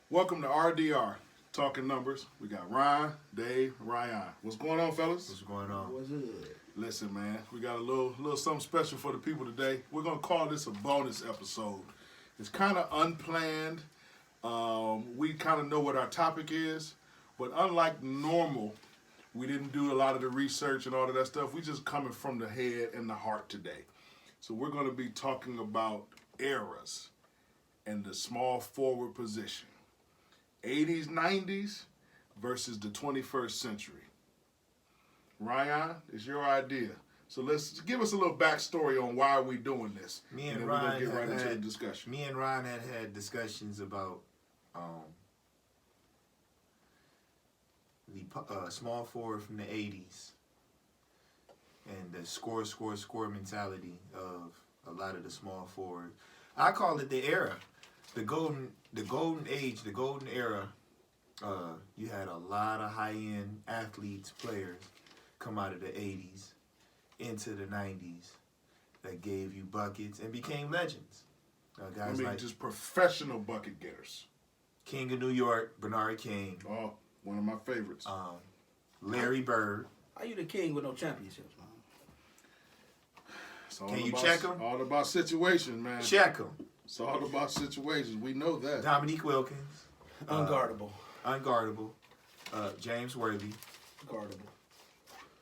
Welcome to RDR, Talking Numbers. We got Ryan, Dave, Ryon. What's going on, fellas? What's going on? What's it? Listen, man, we got a little something special for the people today. We're going to call this a bonus episode. It's kind of unplanned. We kind of know what our topic is, but unlike normal, we didn't do a lot of the research and all of that stuff. We just coming from the head and the heart today. So we're going to be talking about eras and the small forward position. 80s, 90s versus the 21st century. Ryan, it's your idea. So let's give us a little backstory on why we're doing this. Me and then Ryan we're gonna get right into the had discussion. Me and Ryan had discussions about the small forward from the 80s and the score mentality of a lot of the small forwards. I call it the era, the golden age, the golden era. You had a lot of high-end athletes, players come out of the 80s into the 90s that gave you buckets and became legends. Guys like just professional bucket getters. King of New York, Bernard King. Oh, one of my favorites. Larry Bird. How you the king with no championships, man? Can you check him? All about situations, man. Check him. It's all about situations. We know that. Dominique Wilkins. Unguardable. Unguardable. James Worthy. Guardable.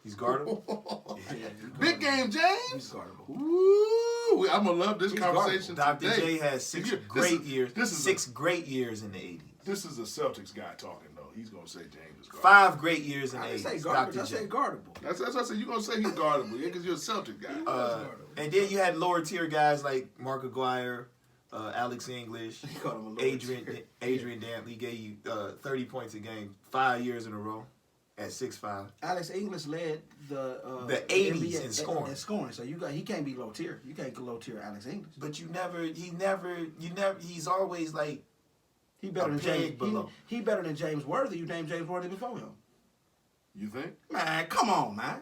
He's guardable. Yeah, Big game, He's James. guardable. Ooh, I'm gonna love this He's conversation Dr. today. J has six great years in the 80s. This is a Celtics guy talking, though. He's gonna say James is guardable. 5 great years in the I didn't 80s. say garbage. I Dr. J. say guardable. That's what I said. You're gonna say he's guardable, yeah, because you're a Celtic guy. And then you had lower tier guys like Mark Aguirre, Alex English, He called him a lower Adrian tier. Dantley gave you 30 points a game 5 years in a row at 6'5". Alex English led the 80s NBA in scoring. In scoring, so he can't be low tier. You can't go low tier Alex English. But he's always like He better a than peg James. below. He better than James Worthy. You named James Worthy before him. You think? Man, come on, man.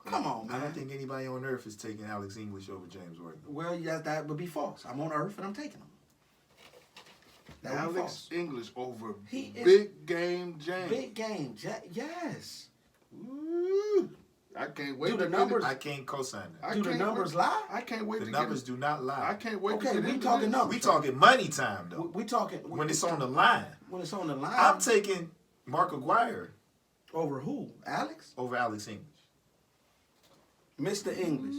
Come on, I don't man. think anybody on earth is taking Alex English over James Worthy. Well, yes, that would be false. I'm on Earth and I'm taking him. That would be Alex false. English over He is- Big Game James. Big game, yes. Ooh, I can't wait. Do the to get numbers- I can't co-sign that. Do the numbers lie? I can't wait The to numbers get do not lie. I can't wait Okay, to get we into talking this. numbers. We talking money time though. We talking When it's on the line. when it's on the line. I'm taking Mark Aguirre Over who? Alex? over Alex English. Mr. English.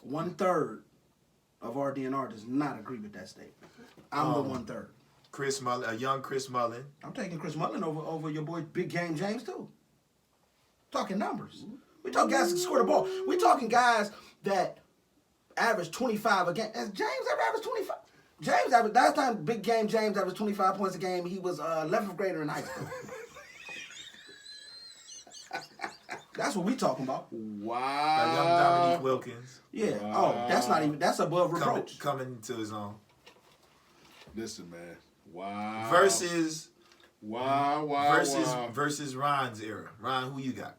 1/3 of RDR does not agree with that statement. I'm the 1/3. Chris Mullin, a young Chris Mullin. I'm taking Chris Mullin over your boy Big Game James too. Talking numbers. We talking guys that score the ball. We talking guys that average 25 a game. Has James ever averaged 25? James averaged, last time Big Game James averaged 25 points a game, he was 11th grader in high school. That's what we talking about. A young Wow. Dominique Wilkins. Yeah. Wow. Oh, that's above reproach. Coming to his own. Listen, man. Wow. Versus Wow. versus Ron's era. Ron, who you got?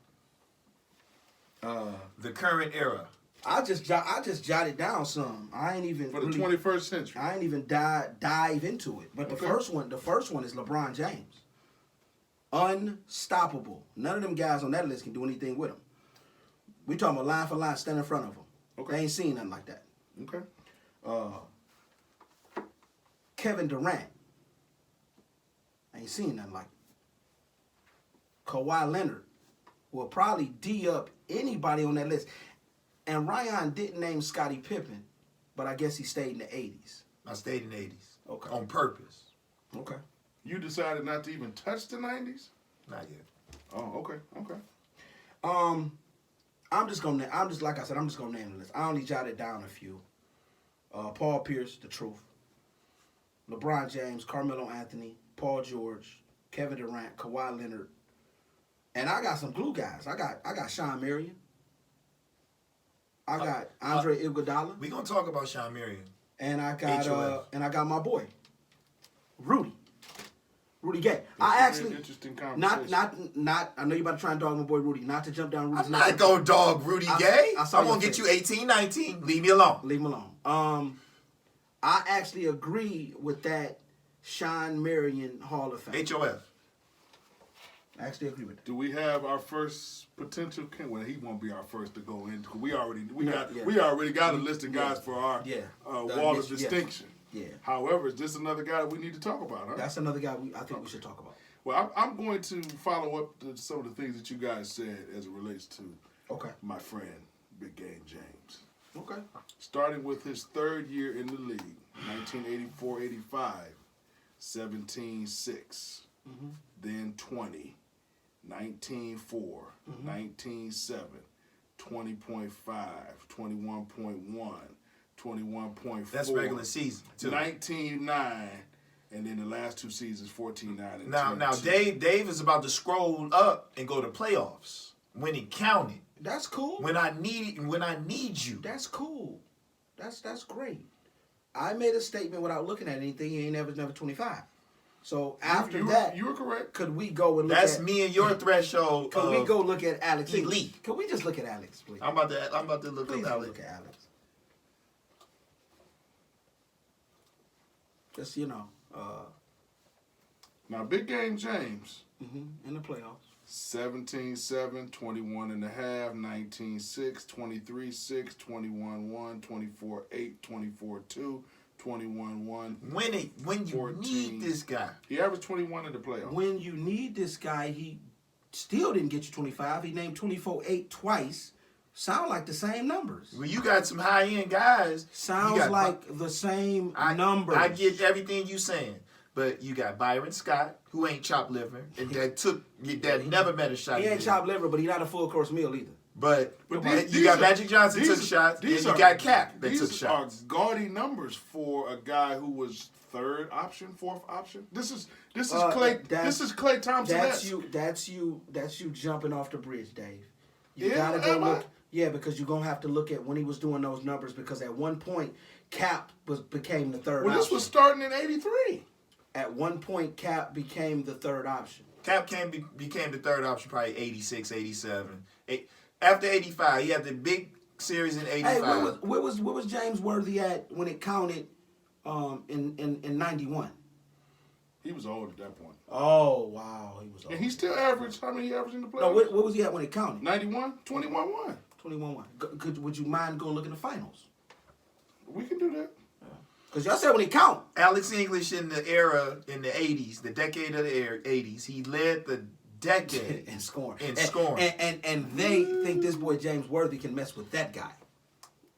The current era. I just jotted down some. I ain't even For the really, 21st century. I ain't even dive into it. But Okay. the first one is LeBron James. Unstoppable. None of them guys on that list can do anything with him. We talking about line for line, stand in front of him. Okay. They ain't seen nothing like that. Okay. Kevin Durant. I ain't seen nothing like it. Kawhi Leonard will probably D up anybody on that list. And Ryon didn't name Scottie Pippen, but I guess he stayed in the 80s. I stayed in the 80s. Okay. On purpose. Okay. You decided not to even touch the 90s? Not yet. Oh, okay. I'm just gonna name the list. I only jotted down a few. Paul Pierce, the truth. LeBron James, Carmelo Anthony, Paul George, Kevin Durant, Kawhi Leonard, and I got some glue guys. I got Sean Marion. I got Andre Iguodala, We gonna talk about Sean Marion. and I got HOF. my boy, Rudy Gay. Interesting conversation. Not. I know you about to try and dog my boy Rudy. Not to jump down Rudy's I'm not gonna dog Rudy Gay. I saw I'm gonna your get you face. 18, 19. Leave me alone. Leave him alone. I actually agree with that Sean Marion Hall of Fame. HOF. I actually agree with that. Do we have our first potential? Well, he won't be our first to go in. We already got a list of guys for our wall of distinction. Yeah. However, is this another guy that we need to talk about? Huh? That's another guy I think we should talk about. Well, I'm going to follow up to some of the things that you guys said as it relates to my friend, Big Game James. Okay. Starting with his third year in the league, 1984-85, 17-6, then 20, 19-4, 19-7, 20.5, 21.1, 21.4. That's regular season, too. 19-9, and then the last two seasons, 14-9 and 10. Now, Dave is about to scroll up and go to playoffs when it counted. That's cool. When I need you. That's cool. That's great. I made a statement without looking at anything. He ain't never 25. So after that, you were correct. Could we go and look That's at? me and your threshold. Could we go look at Alex? Elite. Can we just look at Alex, please? I'm about to look Please up Alex. look at Alex. Just Now, Big Game James. In the playoffs. 17-7, 21.5, 19-6, 23-6, 21-1, 24-8, 24-2, 21-1. When you 14. need this guy. He averaged 21 in the playoffs. When you need this guy, he still didn't get you 25. He named 24-8 twice. Sound like the same numbers. Well, you got some high-end guys. Sounds like the same numbers. I get everything you saying. But you got Byron Scott, who ain't chopped liver, and that never met a shot. He ain't chopped liver, but he not a full course meal either. But these you got are- Magic Johnson took shots, and you got Cap that took shots. These are gaudy numbers for a guy who was third option, fourth option. This is Clay. This is Clay Thompson. That's you jumping off the bridge, Dave. You Yeah, gotta go am I? look. Yeah, because you're gonna have to look at when he was doing those numbers. Because at one point, Cap became the third. Well, option. this was starting in '83. At one point, Cap became the third option. Cap became the third option probably 86, 87. After 85, he had the big series in 85. Hey, where was James Worthy at when it counted in 91? He was old at that point. Oh, wow. He was old. And he still averaged, how many he averaged in the playoffs? No, what was he at when it counted? 91, 21-1. 21-1. Would you mind going look in the finals? We can do that. Because y'all said when he count. Alex English in the era, in the 80s, the decade of the 80s, he led the decade in scoring. And they think this boy James Worthy can mess with that guy.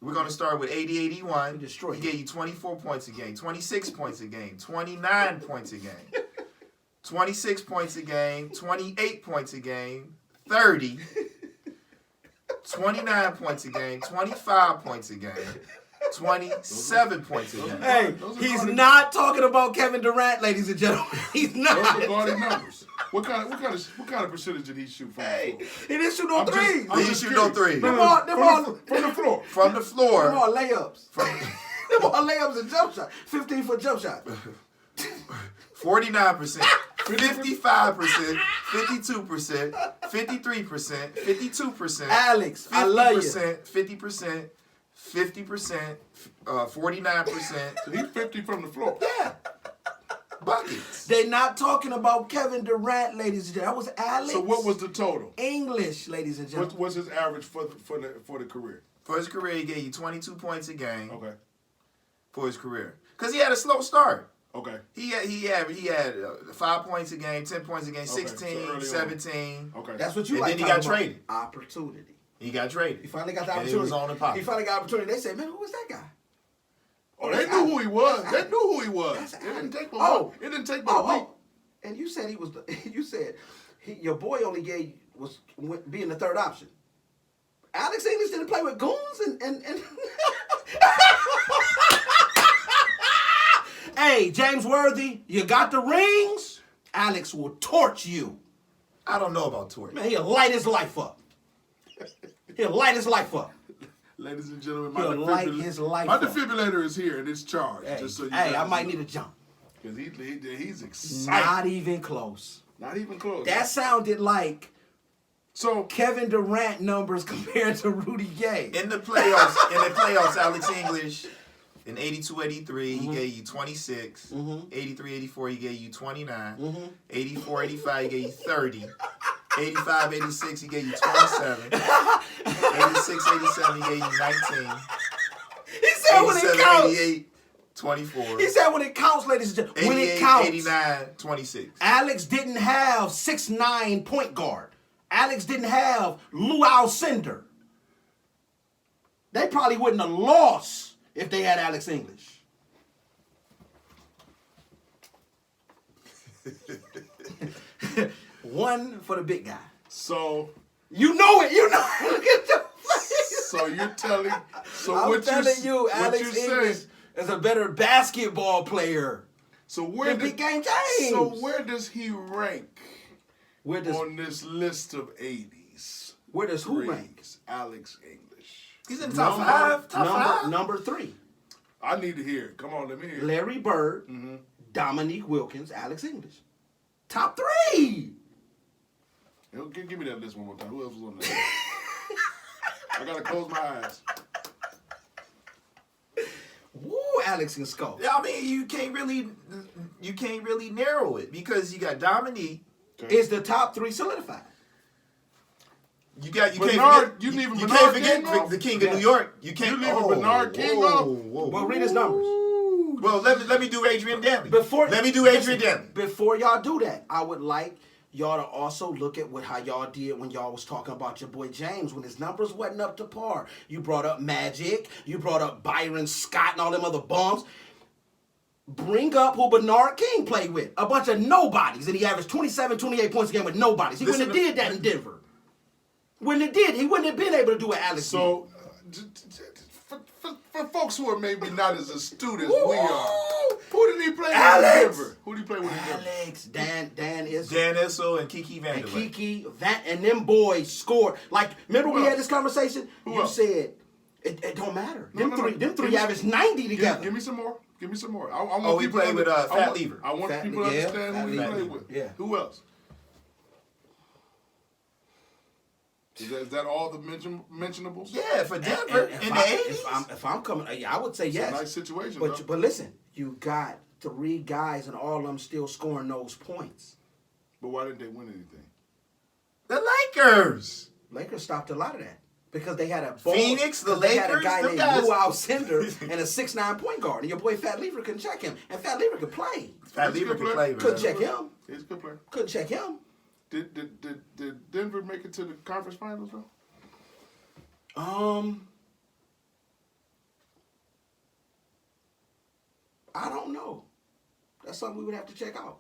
We're going to start with 80-81. He gave you 24 points a game, 26 points a game, 29 points a game, 26 points a game, 28 points a game, 30, 29 points a game, 25 points a game, 27 points a game. Hey, he's not talking about Kevin Durant, ladies and gentlemen. He's not. Those are gaudy numbers. What kind of percentage did he shoot from the floor? He didn't shoot no threes. He didn't shoot no threes. Them all From the floor. From the floor. Them all layups. Them all layups and jump shot. 15-foot jump shot. 49%, 55%, 52%, 53%, 52%. Alex, I love you. 50%, 50%, 49%. So he's 50 from the floor. Yeah. Buckets. They're not talking about Kevin Durant, ladies and gentlemen. That was Alex. So what was the total? English, ladies and gentlemen. What's his average for the carear? For his career, he gave you 22 points a game. Okay. For his career, because he had a slow start. Okay. He had 5 points a game, 10 points a game, 16, so 17. Okay. That's what you And like. then he got talking about. traded. Opportunity. He got traded. He finally got the And opportunity. it was on the pocket. He finally got opportunity. They said, man, who was that guy? Oh, they knew who he was. That's They knew who he was. That's It didn't take but Oh. It didn't take but a week. And you said he was. You said your boy only being the third option. Alex English didn't play with goons and. Hey, James Worthy, you got the rings. Alex will torch you. I don't know about torch. Man, he'll light his life up. He'll light his life up. Ladies and gentlemen, He'll light his life my up. defibrillator is here and it's charged. Hey, Just so you hey, guys I might know. need a jump. Because he's excited. Not even close. Not even close. That sounded like so Kevin Durant numbers compared to Rudy Gay. In the playoffs, Alex English In 82-83, he gave you 26. 83-84, he gave you 29. 84-85, he gave you 30. 85-86, he gave you 27. 86-87, he gave you 19. He said when it counts. 87-88, 24. He said when it counts, ladies and gentlemen. When it counts. 89, 26. Alex didn't have 6'9" point guard. Alex didn't have Lou Alcindor. They probably wouldn't have lost if they had Alex English. One for the big guy. So You know it. You know it. Look at your face. so you're telling I'm telling you, what Alex you English saying? is a better basketball player So where than Big Game James. So where does he rank Where does on this list of 80s? where does who rank? Greats? Alex English. He's in the top five. Top five. Number 3. I need to hear it. Come on, let me hear it. Larry Bird, Dominique Wilkins, Alex English. Top 3. Give me that list one more time. Who else was on that? I gotta close my eyes. Woo, Alex and Skull. I mean, you can't really narrow it because you got Dominique. Okay. Is the top 3 solidified? You can't Bernard, forget. you leaving you Bernard can't forget King off? the King of New York. You can't. You leaving Bernard King off? Well, read his numbers. Well, let me do Adrian Danley. Let me do Adrian Danley. Before y'all do that, I would like y'all to also look at how y'all did when y'all was talking about your boy James when his numbers wasn't up to par. You brought up Magic, you brought up Byron Scott and all them other bums. Bring up who Bernard King played with. A bunch of nobodies, and he averaged 27, 28 points a game with nobodies. He wouldn't have did that in Denver. When it did, he wouldn't have been able to do what Alex did. So, for folks who are maybe not as astute as we are, who did he play with in Denver? Who did he play with in Denver? Alex, Dan Issel. Dan Issel and Kiki And Vanderbilt. Kiki, and them boys scored. Like, remember we had this conversation? Who You else? said, it don't matter. No, Them three Give me- averaged 90 together. Give me some more. Give me some more. I want Oh, he people played with Fat I Lever. want Fat- people to yeah, understand who he Fat played Lever. with. Yeah. Who else? Is that all the mentionables? Yeah, for Denver And in the 80s. if I'm coming, I would say It's yes. a nice situation, But though. but listen, you got 3 guys and all of them still scoring those points. But why didn't they win anything? The Lakers. Lakers stopped a lot of that because they had a Phoenix, the they had a Lakers, guy them named guys- Lou Alcindor and a 6'9" point guard, and your boy Fat Lever couldn't check him, and Fat Lever could play. Fat He's a Lever good can player. play, Couldn't man. check him. He's a good player. Couldn't check him. Did Denver make it to the conference finals, though? I don't know. That's something we would have to check out.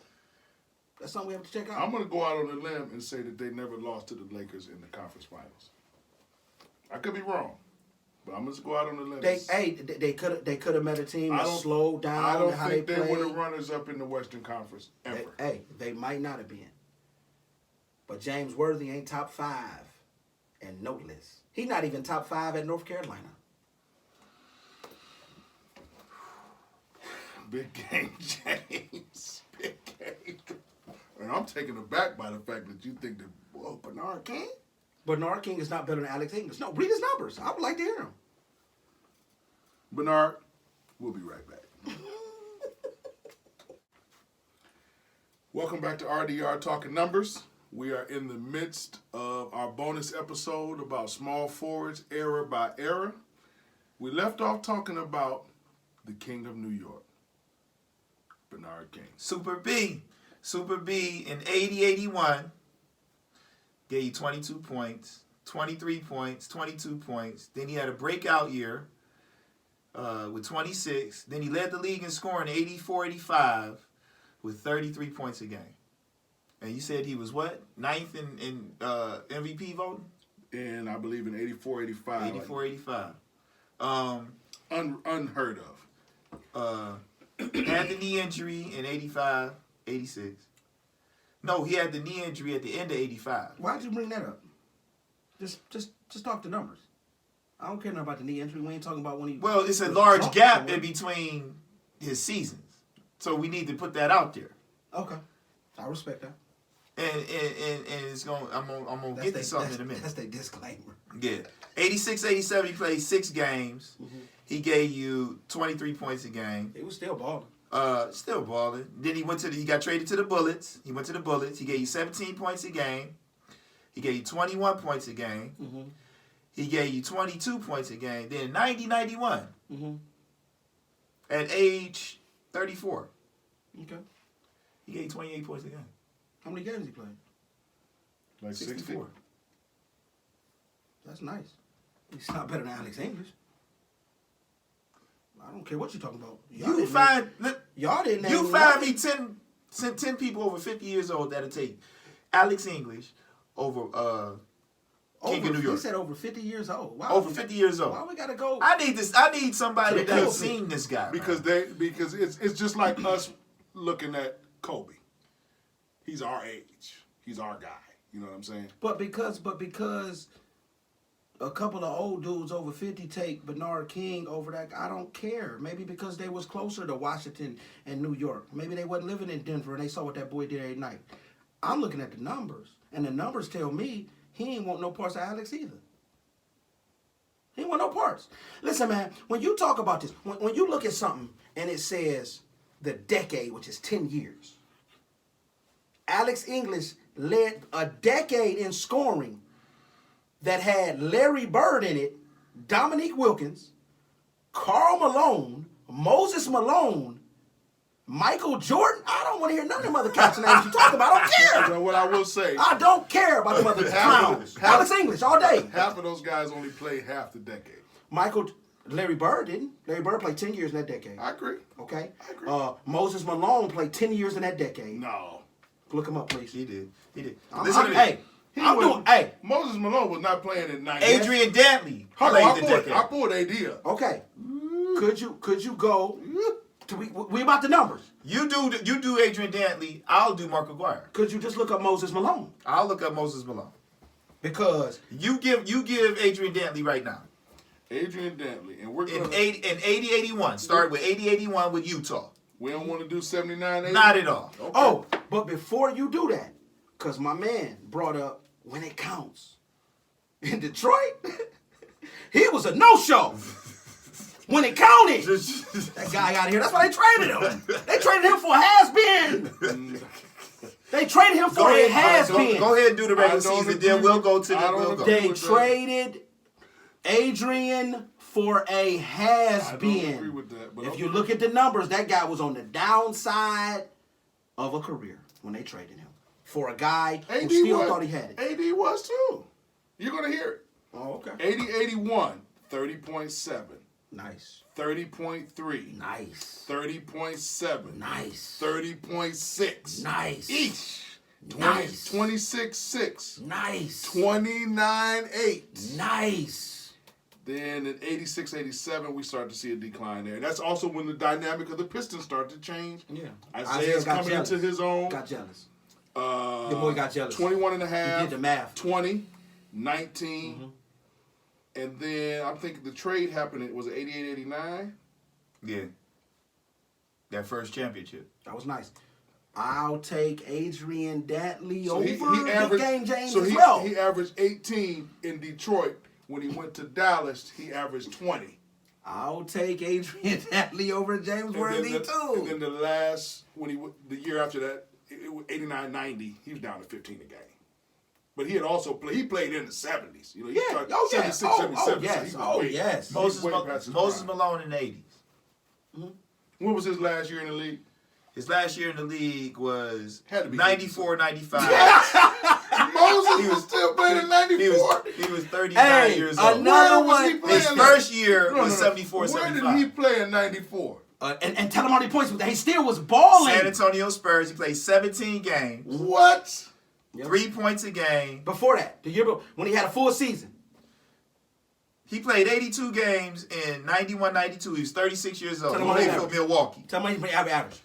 I'm going to go out on a limb and say that they never lost to the Lakers in the conference finals. I could be wrong, but I'm going to go out on a limb. They could have met a team that slowed down. I don't how think they they played. were the runners up in the Western Conference ever. They might not have been. But James Worthy ain't top 5 and no list. He's not even top 5 at North Carolina. Big game, James. Big game. And I'm taken aback by the fact that you think that, whoa, Bernard King? Bernard King is not better than Alex English. No, read his numbers. I would like to hear him. Bernard, we'll be right back. Welcome back to RDR Talking Numbers. We are in the midst of our bonus episode about small forwards, era by era. We left off talking about the King of New York, Bernard King. Super B in 80-81 gave you 22 points, 23 points, 22 points. Then he had a breakout year with 26. Then he led the league in scoring 84-85 with 33 points a game. And you said he was what? 9th in MVP voting? And I believe in 84-85. 84-85. Unheard of. Had the knee injury in 85-86. No, he had the knee injury at the end of 85. Why'd you bring that up? Just talk the numbers. I don't care nothing about the knee injury. We ain't talking about when he. Well, it's a was large drunk gap somewhere. in between his seasons. So we need to put that out there. Okay, I respect that. And it's going I'm gonna get to something in a minute. That's their disclaimer. Yeah. 86-87 he played 6 games. He gave you 23 points a game. He was still balling. Still balling. Then he got traded to the Bullets. He went to the Bullets. He gave you 17 points a game. He gave you 21 points a game. Mm-hmm. He gave you 22 points a game. Then 90-91 Mm-hmm. at age 34. Okay. He gave you 28 points a game. How many games he played? Like 64. That's nice. He's not better than Alex English. I don't care what you're talking about. Y'all didn't name You find me 10 people over 50 years old that'll take Alex English over King of New York. He said over 50 years old. Why Over 50 years old. Why we gotta go? I need somebody that's seen this guy. because it's just like us looking at Kobe. He's our age. He's our guy. You know what I'm saying? But because a couple of old dudes over 50 take Bernard King over that, I don't care. Maybe because they was closer to Washington and New York. Maybe they wasn't living in Denver and they saw what that boy did every night. I'm looking at the numbers, and the numbers tell me he ain't want no parts of Alex either. He ain't want no parts. Listen, man, when you talk about this, when you look at something and it says the decade, which is 10 years, Alex English led a decade in scoring that had Larry Bird in it, Dominique Wilkins, Karl Malone, Moses Malone, Michael Jordan. I don't want to hear none of them other cats' names you talk about. I don't care. But what I will say, I don't care about them other clowns. half- Alex English all day. half of those guys only played half the decade. Larry Bird didn't. Larry Bird played 10 years in that decade. I agree. Okay? I agree. Moses Malone played 10 years in that decade. No. Look him up, please. He did. Moses Malone was not playing in 90. Adrian Dantley Hold on, played the decade. I pulled AD up. Okay. Could you go to we about the numbers? You do Adrian Dantley. I'll do Mark Aguirre. Could you just look up Moses Malone? I'll look up Moses Malone. Because You give Adrian Dantley right now. Adrian Dantley. And we're In going to... 80-81. Start with 80-81 with Utah. We don't want to do 79, 80? Not at all. Okay. Oh, but before you do that, because my man brought up when it counts. In Detroit, he was a no-show. When it counted. That guy out here, that's why they traded him. They traded him for a has-been. They traded him for a has-been. Go ahead and do the regular I don't season, agree then we'll with- go to I the... don't We'll go. agree. They with that. traded Adrian for a I don't agree has-been. with that. But If okay. you look at the numbers, that guy was on the downside of a career when they traded him. For a guy who AD still was. thought he had it. AD was too. You're going to hear it. Oh, okay. 80-81, 30.7, Nice. 30.3, Nice. 30.7, Nice. 30.6. Nice. Each. Nice. 26-6. Nice. 29-8. Nice. Then in 86-87, we started to see a decline there. That's also when the dynamic of the Pistons started to change. Yeah. Isaiah's got coming jealous. into his own. Got jealous. The boy got jealous. 21 and a half. He did the math. 20, 19. And then I'm thinking the trade happened, was it 88-89? Yeah. That first championship. That was nice. I'll take Adrian Dantley So over Big Game James so as well. he averaged 18 in Detroit. When he went to Dallas, he averaged 20. I'll take Adrian Dantley over James Worthy too. And then the last, the year after that, it was 89-90, he was down to 15 a game. But he had also played in the 70s. You know, he started 76, 77. Yes. So Oh, he was yes. Moses past his prime. Malone in the 80s. When was his last year in the league? His last year in the league was Had to be 94, 95. Moses was still playing in 94. He was 39 years old. another Where was he one. playing His at? first year No, was no, no. 74, Where 75. did he play in 94? And tell him how many points, but he still was balling. San Antonio Spurs. He played 17 games, What? 3 points a game. Before that, the year when he had a full season. He played 82 games in 91, 92. He was 36 years old. Tell He him played how for many Milwaukee. Tell me how many average.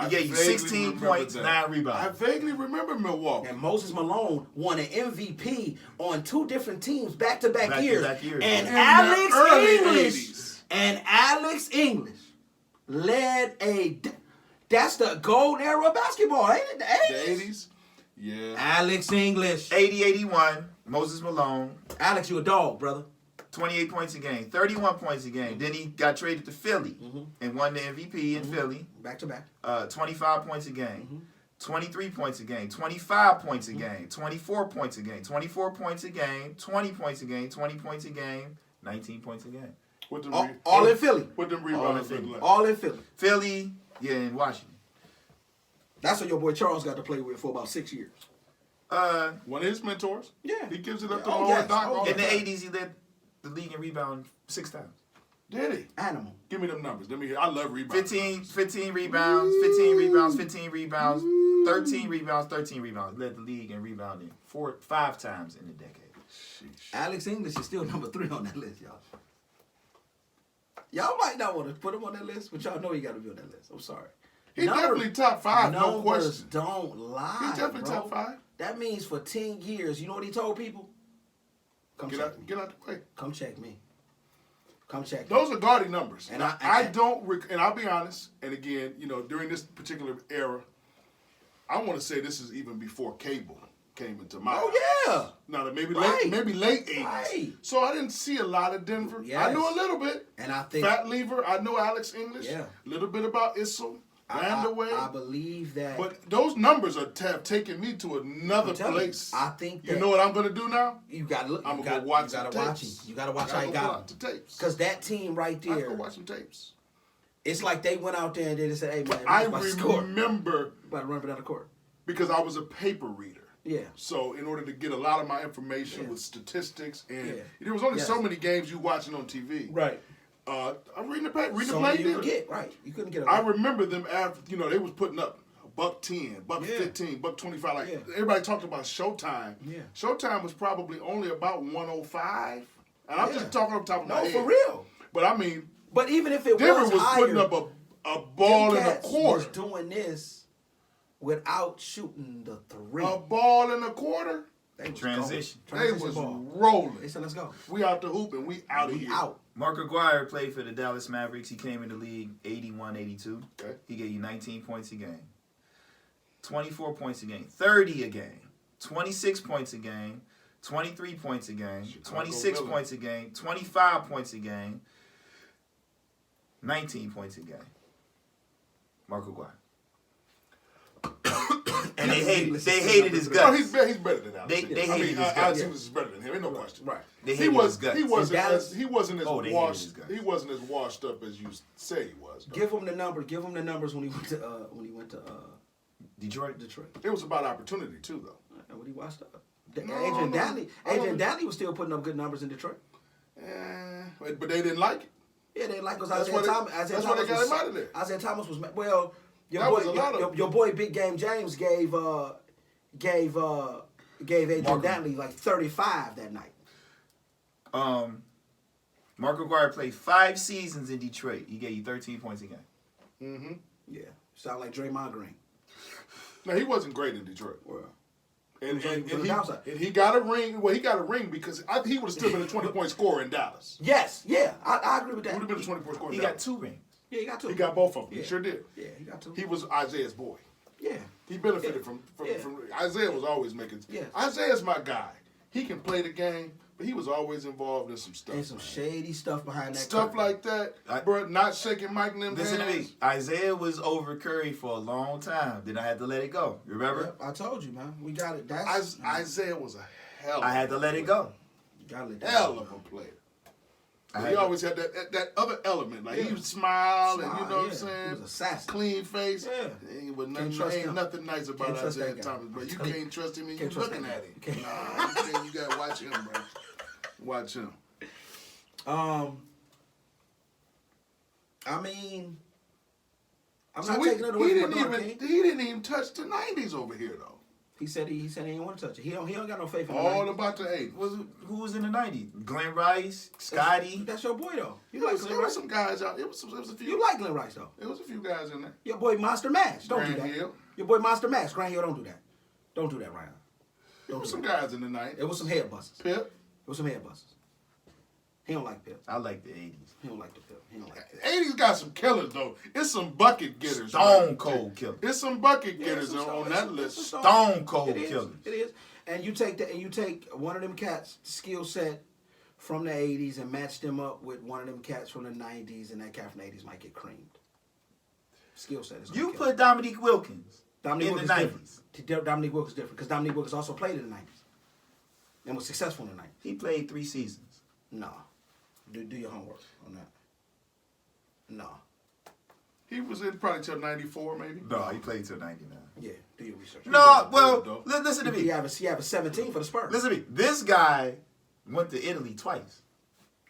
He gave you vaguely 16 remember points, that. 9 I rebounds. vaguely remember Milwaukee. And Moses Malone won an MVP on 2 different teams back-to-back Back-to-back years. years. And In the early Alex 80s. English led that's the golden era of basketball, ain't it? The 80s? The 80s? Yeah. Alex English. 80, 81, Moses Malone. Alex, you a dog, brother. 28 points a game, 31 points a game. Then he got traded to Philly and won the MVP in Philly. Back to back. 25 points a game, 23 points a game, 25 points a game, 24 points a game, 24 points a game, 20 points a game, 20 points a game, 19 points a game. All in Philly. What them rebounds look like? All in Philly. Philly, yeah, in Washington. That's what your boy Charles got to play with for about 6 years. One of his mentors. Yeah. He gives it up Yeah. to Oh, Lord yes. Doc. Oh, all the In the time. 80s, he led the league in rebound 6 times. Did he? Animal. Give me them numbers. Let me hear. I love rebounds. 15 rebounds, 15 rebounds, 15 rebounds, 13 rebounds, 13 rebounds. Led the league in rebounding 5 times in the decade. Sheesh. Alex English is still number 3 on that list, y'all. Y'all might not want to put him on that list, but y'all know he got to be on that list. I'm sorry. He definitely top 5, no numbers question. don't lie. He's definitely bro. top 5. That means for 10 years, you know what he told people? Come Get check out, me. get out the way. Come check me. Come check me. Those are gaudy numbers. And And I and I'll be honest, and again, during this particular era, I want to say this is even before cable came into my Oh, yeah. Now, maybe Right. late 80s. Right. So I didn't see a lot of Denver. I Yes. knew a little bit. And I think Fat Lever, I know Alex English. Yeah. A little bit about Issel, Vandaway. I believe that. But those numbers have taken me to another I'm telling place. you, I think that You know what I'm going to do now? you got to look. I'm You going to got go watch you some got to watch tapes. him. You got to watch I how he gotta go got watch him. the tapes. Because that team right I have to there, go watch some tapes. it's like they went out there and they said, "Hey man, I we about to score. remember About to run for down the court." because I was a paper reader. Yeah. So in order to get a lot of my information Yeah. with statistics and Yeah. there was only Yes. so many games you watching on TV. Right. I'm reading the paper, reading So the play you deal. could get right. You couldn't get. I remember them after they was putting up $1.10, Yeah. $1.15, $1.25. Like Yeah. everybody talked about Showtime. Yeah. Showtime was probably only about 105. And I'm Yeah. just talking off the top of my head. for real. But I mean, But even if it Denver was was higher, putting up a ball them in a cats quarter. was doing this without shooting the 3. A ball in a quarter. They was Transition. going. They Transition was ball. rolling. They said, "Let's go." We out the hoop and we out of We here. out. Mark Aguirre played for the Dallas Mavericks. He came in the league 81-82. Okay. He gave you 19 points a game, 24 points a game, 30 a game, 26 points a game, 23 points a game, Chicago 26 villain. points a game, 25 points a game, 19 points a game. Mark Aguirre. And they hated his No, guts. he's better than Alex. They English. hated his guts. Alex English is better than him. Ain't no question. Right. They He hated was. his guts. He wasn't. Dallas- As, he wasn't as Oh, they hated washed. his guts. He wasn't as washed up as you say he was. though. Give him the number. Give him the numbers when he went to Detroit. Detroit. It was about opportunity too, though. And when he washed up. No, Adrian no. Danley. I don't- Adrian Danley was still putting up good numbers in Detroit. But they didn't like it. Yeah, they like us. That's why they got him out of there. Isaiah Thomas was well. Your That boy, was a lot of- your boy Big Game James gave Adrian Mark- Danley like 35 that night. Mark Aguirre played 5 seasons in Detroit. He gave you 13 points a game. Mm-hmm. Yeah, sound like Draymond Green. No, he wasn't great in Detroit. Well, And from the downside. he got a ring. Well, he got a ring because he would have still been a 20-point scorer in Dallas. yes, yeah, I agree with He that. would have been a 20-point scorer in He got Dallas. 2 rings. Yeah, he got two. He got both of them. Yeah. He sure did. Yeah, he got two. He was Isaiah's boy. Yeah, He benefited Yeah. from Yeah. Isaiah was always making. Yeah. Isaiah's my guy. He can play the game, but he was always involved in some stuff. and some man. shady stuff behind that. Stuff curtain. like that, bro. Not shaking Mike and them Listen to hands. me. Isaiah was over Curry for a long time. Then I had to let it go. Remember? Yep, I told you, man. We got it. That's Isaiah was a hell. I had to let it go. You gotta let that Hell go. of a player. I He had to- always had that other element, like he Yeah. would smile and you Smile, know what I'm yeah. saying. He was assassin. Clean face. Yeah. Ain't, but Can't nothing, trust ain't him. nothing nice about Can't trust Isaiah that guy. Thomas, bro. You Tell you. can't trust him and you Can't trust looking that at guy. him. Can't. Nah, you gotta watch him, bro. Watch him. I mean, I'm So not we- taking it he away from didn't LeBron even King. he didn't even touch the 90s over here though. He said he didn't want to touch it. He don't got no faith in All the about the 80s. Who was in the 90s? Glenn Rice, Scotty. That's your boy though. You There like was, Glenn there was Rice? some guys out. It was a few. You like Glenn Rice though. There was a few guys in there. Your boy Monster Mash. Don't do Grant that. Hill. Your boy Monster Mash. Grant Hill, don't do that. Don't do that, Ryan. There was do some that. guys in the 90s. It was some head busters. Pip. It was some head busters. He don't like Pip. I like the 80s. He don't like the Pip. He don't like Pip. 80s got some killers though. It's some bucket getters. Stone man. Cold killer. It's some bucket Yeah, getters it's on some that stone- list. it's some Stone Cold It is. killers. It is. And you take one of them cats' skill set from the 80s and match them up with one of them cats from the 90s, and that cat from the 80s might get creamed. Skill set is You put Dominique Wilkins in the 90s. Dominique Wilkins is different because Dominique Wilkins also played in the 90s and was successful in the 90s. He played 3 seasons. No. Do your homework on that. No. He was in probably till 94, maybe. No, he played till 99. Yeah, do your research. No, well, listen to me. He have a 17 for the Spurs. Listen to me. This guy went to Italy twice.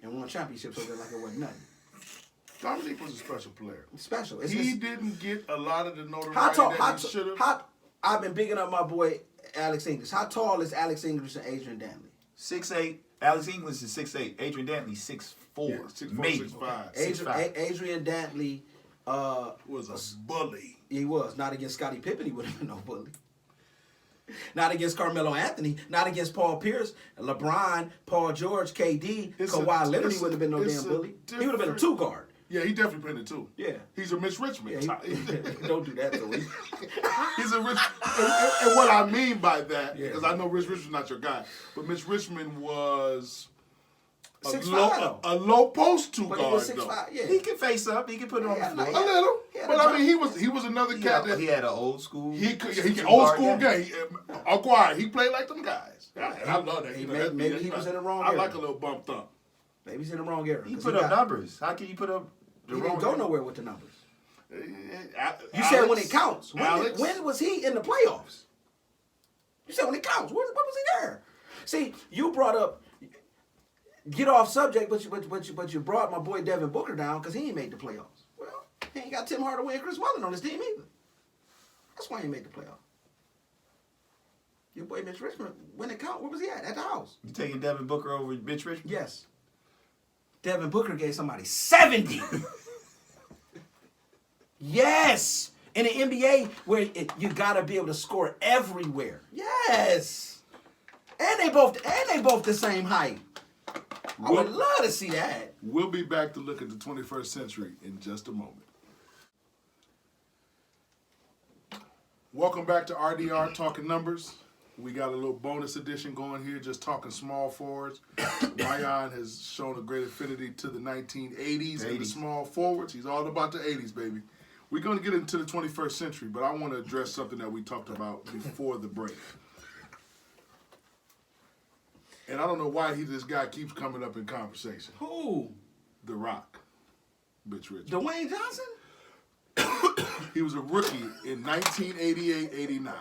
And won championships over there like it wasn't nothing. Dominique was a special player. Special. He didn't get a lot of the notoriety that he should have. I've been bigging up my boy Alex English. How tall is Alex English and Adrian Dantley? 6'8". Alex English is 6'8". Adrian Dantley 6'4". Yeah, 6'4", maybe 6'5". Adrian Dantley Was a bully. He was. Not against Scottie Pippen, he would have been no bully. Not against Carmelo Anthony. Not against Paul Pierce, LeBron, Paul George, KD, Kawhi Leonard. He wouldn't have been no damn bully. He would have been a 2 guard. Yeah, he definitely played it too. Yeah. He's a Mitch Richmond. Yeah, don't do that to him. He's a Rich. And what I mean by that, Yeah. because I know Rich Richmond's not your guy, but Mitch Richmond was a 6'5". low post 2 But guard. he was though. 6'5", yeah. He can face up. He can put it on the floor. A little, Yeah, but I mean, he was another cat that He had an old school. he could two old guard school game. game. Acquired. He played like them guys. And I love that. Maybe he was in the wrong I era. like a little bump thump. Maybe he's in the wrong era. He 'cause put up got- numbers. How can you put up the He wrong didn't go number? nowhere with the numbers. You Alex, said when it counts. Alex, When was he in the playoffs? You said when it counts. What was he there? See, you brought up, get off subject, but you brought my boy Devin Booker down because he ain't made the playoffs. Well, he ain't got Tim Hardaway and Chris Mullin on his team either. That's why he made the playoffs. Your boy Mitch Richmond, when it count, where was he at? At the house. You taking Devin Booker over Mitch Richmond? Yes. Devin Booker gave somebody 70. Yes. In the NBA, where you gotta be able to score everywhere. Yes. And they both the same height. I would love to see that. We'll be back to look at the 21st century in just a moment. Welcome back to RDR Talking Numbers. We got a little bonus edition going here, just talking small forwards. Ryon has shown a great affinity to the 1980s and the small forwards. He's all about the 80s, baby. We're going to get into the 21st century, but I want to address something that we talked about before the break. And I don't know why this guy keeps coming up in conversation. Who? The Rock, Mitch Richmond. Dwayne Johnson? He was a rookie in 1988-89.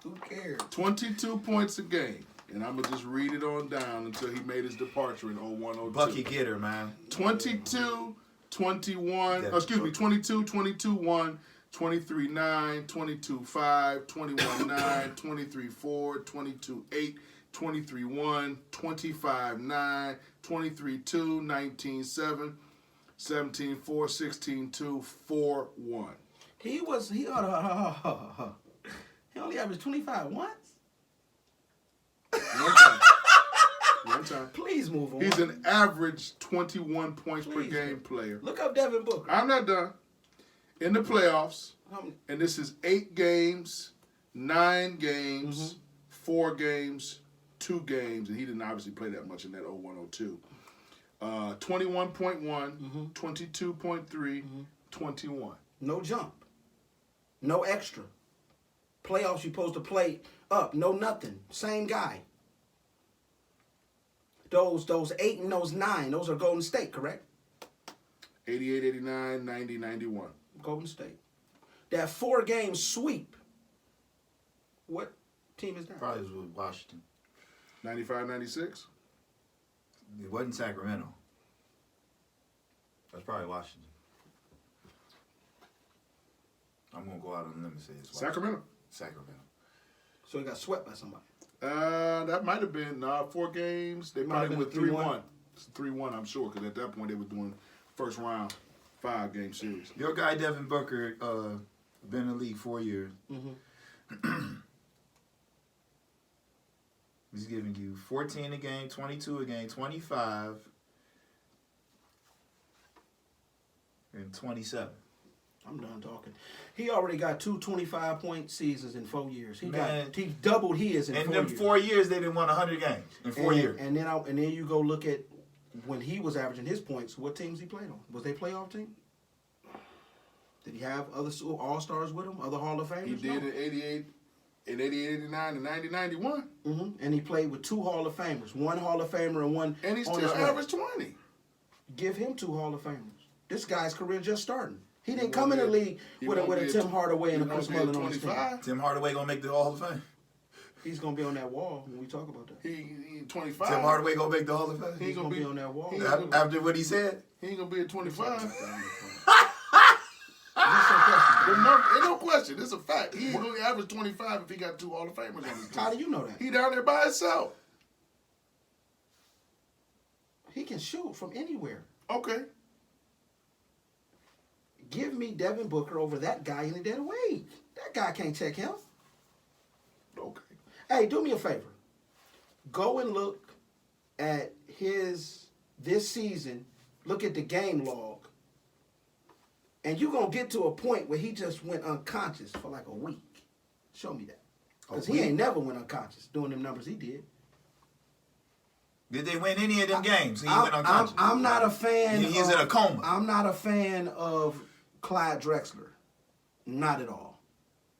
Who cares? 22 points a game. And I'm going to just read it on down until he made his departure in 01-02. Bucky Getter, man. 22, 21, excuse me, 22, 22-1, 23-9, 22-5, 21-9, 23-4, 22-8, 23-1, 25-9, 23-2, 19-7, 17-4, 16-2, 4-1. He only averaged 25 once? One time. Please move on. He's an average 21 points per Please. game player. Look up Devin Booker. I'm not done. In the playoffs, How many- and this is 8 games, 9 games, 4 games, 2 games, and he didn't obviously play that much in that 01-02. 21.1, 22.3, 21. No jump. No extra. Playoffs, you're supposed to play up. No nothing. Same guy. Those 8 and those 9, those are Golden State, correct? 88, 89, 90, 91. Golden State. That 4-game sweep. What team is that? Probably was with Washington. 95, 96? It wasn't Sacramento. That's probably Washington. I'm going to go out on a limb and say it's Washington. Sacramento. So he got swept by somebody. That might have been 4 games. They Might have probably been went 3-1. 3-1. It's 3-1, I'm sure, because at that point they were doing first round 5-game series. Your guy Devin Booker been in the league 4 years. He's giving you 14 a game, 22 a game, 25, and 27. I'm done talking. He already got 2 25-point seasons in 4 years. He doubled his in 4 years. In them 4 years, they didn't won 100 games in 4 years. And then you go look at when he was averaging his points. What teams he played on? Was they playoff team? Did he have other all-stars with him? Other Hall of Famers? He did in 88, in 88, 89, and 90, 91. Mm-hmm. And he played with 2 Hall of Famers. 1 Hall of Famer and 1 And he on still his averaged 20. Give him 2 Hall of Famers. This guy's career just starting. He didn't come in the league with a Tim Hardaway and a Chris Mullin on his team. Tim Hardaway gonna make the Hall of Fame. He's gonna be on that wall when we talk about that. He 25. Tim Hardaway gonna make the Hall of Fame. He's gonna be on that wall. After what he said. He ain't gonna be at 25. Ain't no question. It's a fact. He ain't gonna average 25 if he got 2 Hall of Famers on his team. How do you know that? He down there by himself. He can shoot from anywhere. Okay. Give me Devin Booker over that guy any day of the week. That guy can't check him. Okay. Hey, do me a favor. Go and look at this season. Look at the game log. And you're going to get to a point where he just went unconscious for like a week. Show me that. Because he ain't never went unconscious doing them numbers he did. Did they win any of them games? He went unconscious. I'm not a fan. He's in a coma. I'm not a fan of Clyde Drexler. Not at all.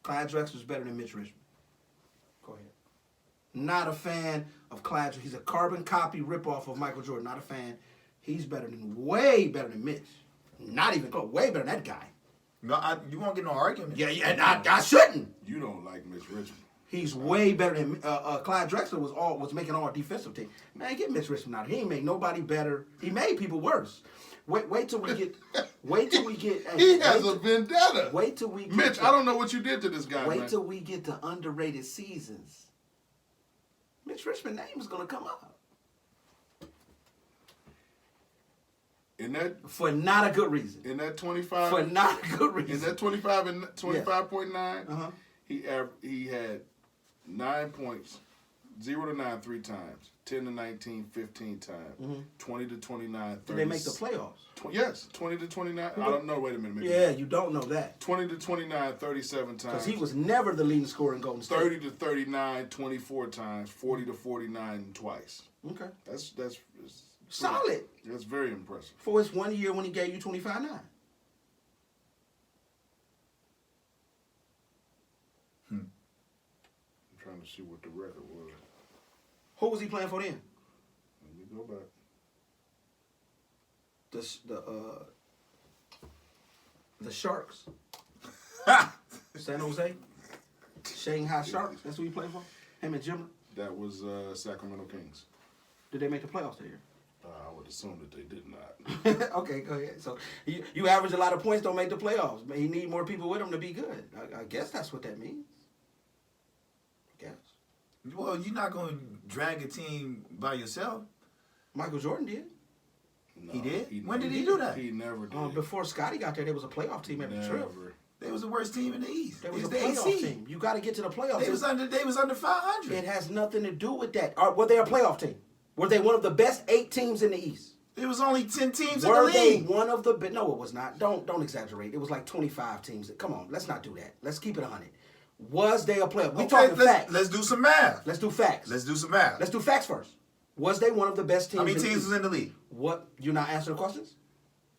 Clyde Drexler's better than Mitch Richmond. Go ahead. Not a fan of Clyde. He's a carbon copy ripoff of Michael Jordan. Not a fan. He's way better than Mitch. Not even close. Way better than that guy. No, you won't get no argument. Yeah, and I shouldn't. You don't like Mitch Richmond. He's way better than Clyde Drexler was making all defensive team. Man, get Mitch Richmond out. He ain't make nobody better. He made people worse. Wait till we get. He has a vendetta. Wait till we get. Mitch, I don't know what you did to this guy. Wait till we get to underrated seasons. Mitch Richmond's name is gonna come up. In that, for not a good reason. In that 25. For not a good reason. In that 25 and 25.9, uh-huh. he had 9 points, 0 to 9 3 times, 10 to 19 15 times, 20 to 29 30. Did they make the playoffs? Yes, 20 to 29. I don't know. Wait a minute. Yeah, you don't know that. 20 to 29 37 times. Because he was never the leading scorer in Golden State. 30 to 39 24 times, 40 to 49 twice. Okay. That's solid. That's very impressive. For his 1 year when he gave you 25-9. I'm trying to see what the record was. Who was he playing for then? Let me go back. The Sharks. San Jose. Shanghai Sharks. That's who he played for? Him and Jimmer? That was Sacramento Kings. Did they make the playoffs that year? I would assume that they did not. Okay, go ahead. So you average a lot of points, don't make the playoffs. But he need more people with him to be good. I guess that's what that means. I guess. Well, you're not going to drag a team by yourself. Michael Jordan did. No, he did? When did he do that? He never did. Before Scotty got there, there was a playoff team every trip. They was the worst team in the East. There was a playoff team. You got to get to the playoffs. They was under 500. It has nothing to do with that. Were they a playoff team? Were they one of the best 8 teams in the East? It was only 10 teams in the Were they league. one of the... No, it was not. Don't exaggerate. It was like 25 teams. Come on, let's not do that. Let's keep it 100. Was they a playoff? We talking facts. Let's do some math. Let's do facts. Let's do some math. Let's do facts first. Was they one of the best teams? How many teams was in the league? What? You're not answering questions?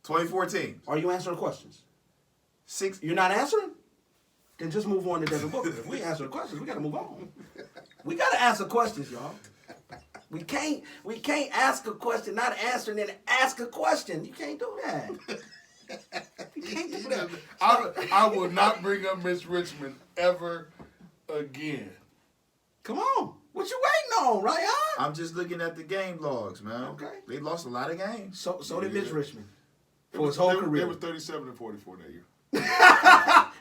24 teams. Are you answering questions? 6. You're not answering? Then just move on to Devin Booker. If we answer questions, we got to move on. We got to answer questions, y'all. We can't ask a question, not answer, and then ask a question. You can't do that. You can't do that. I will not bring up Mitch Richmond ever again. Come on. What you waiting on, Ryon? I'm just looking at the game logs, man. Okay. They lost a lot of games. So did Mitch Richmond. For his whole career. They were 37 and 44 that year.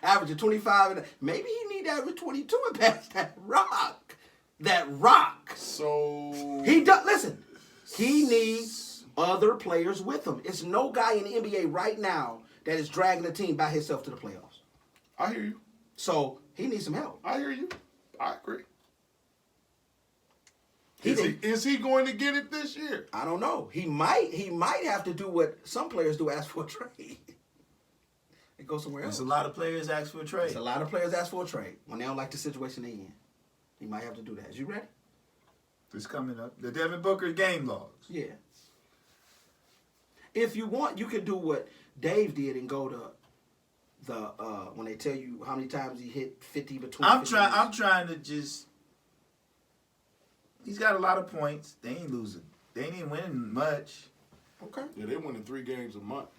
Averaging 25. And maybe he need to average 22 and pass that rock. That rock. So He does. Listen, he needs other players with him. It's no guy in the NBA right now that is dragging the team by himself to the playoffs. I hear you. So he needs some help. I hear you. I agree. He Is he going to get it this year? I don't know. He might have to do what some players do, ask for a trade. could go somewhere else. There's a lot of players ask for a trade. There's a lot of players ask for a trade when they don't like the situation they in. You might have to do that. Is you ready? It's coming up. The Devin Booker game logs. Yeah. If you want, you can do what Dave did and go to the when they tell you how many times he hit 50 between. I'm trying to just. He's got a lot of points. They ain't losing. They ain't even winning much. Okay. Yeah, they winning 3 games a month.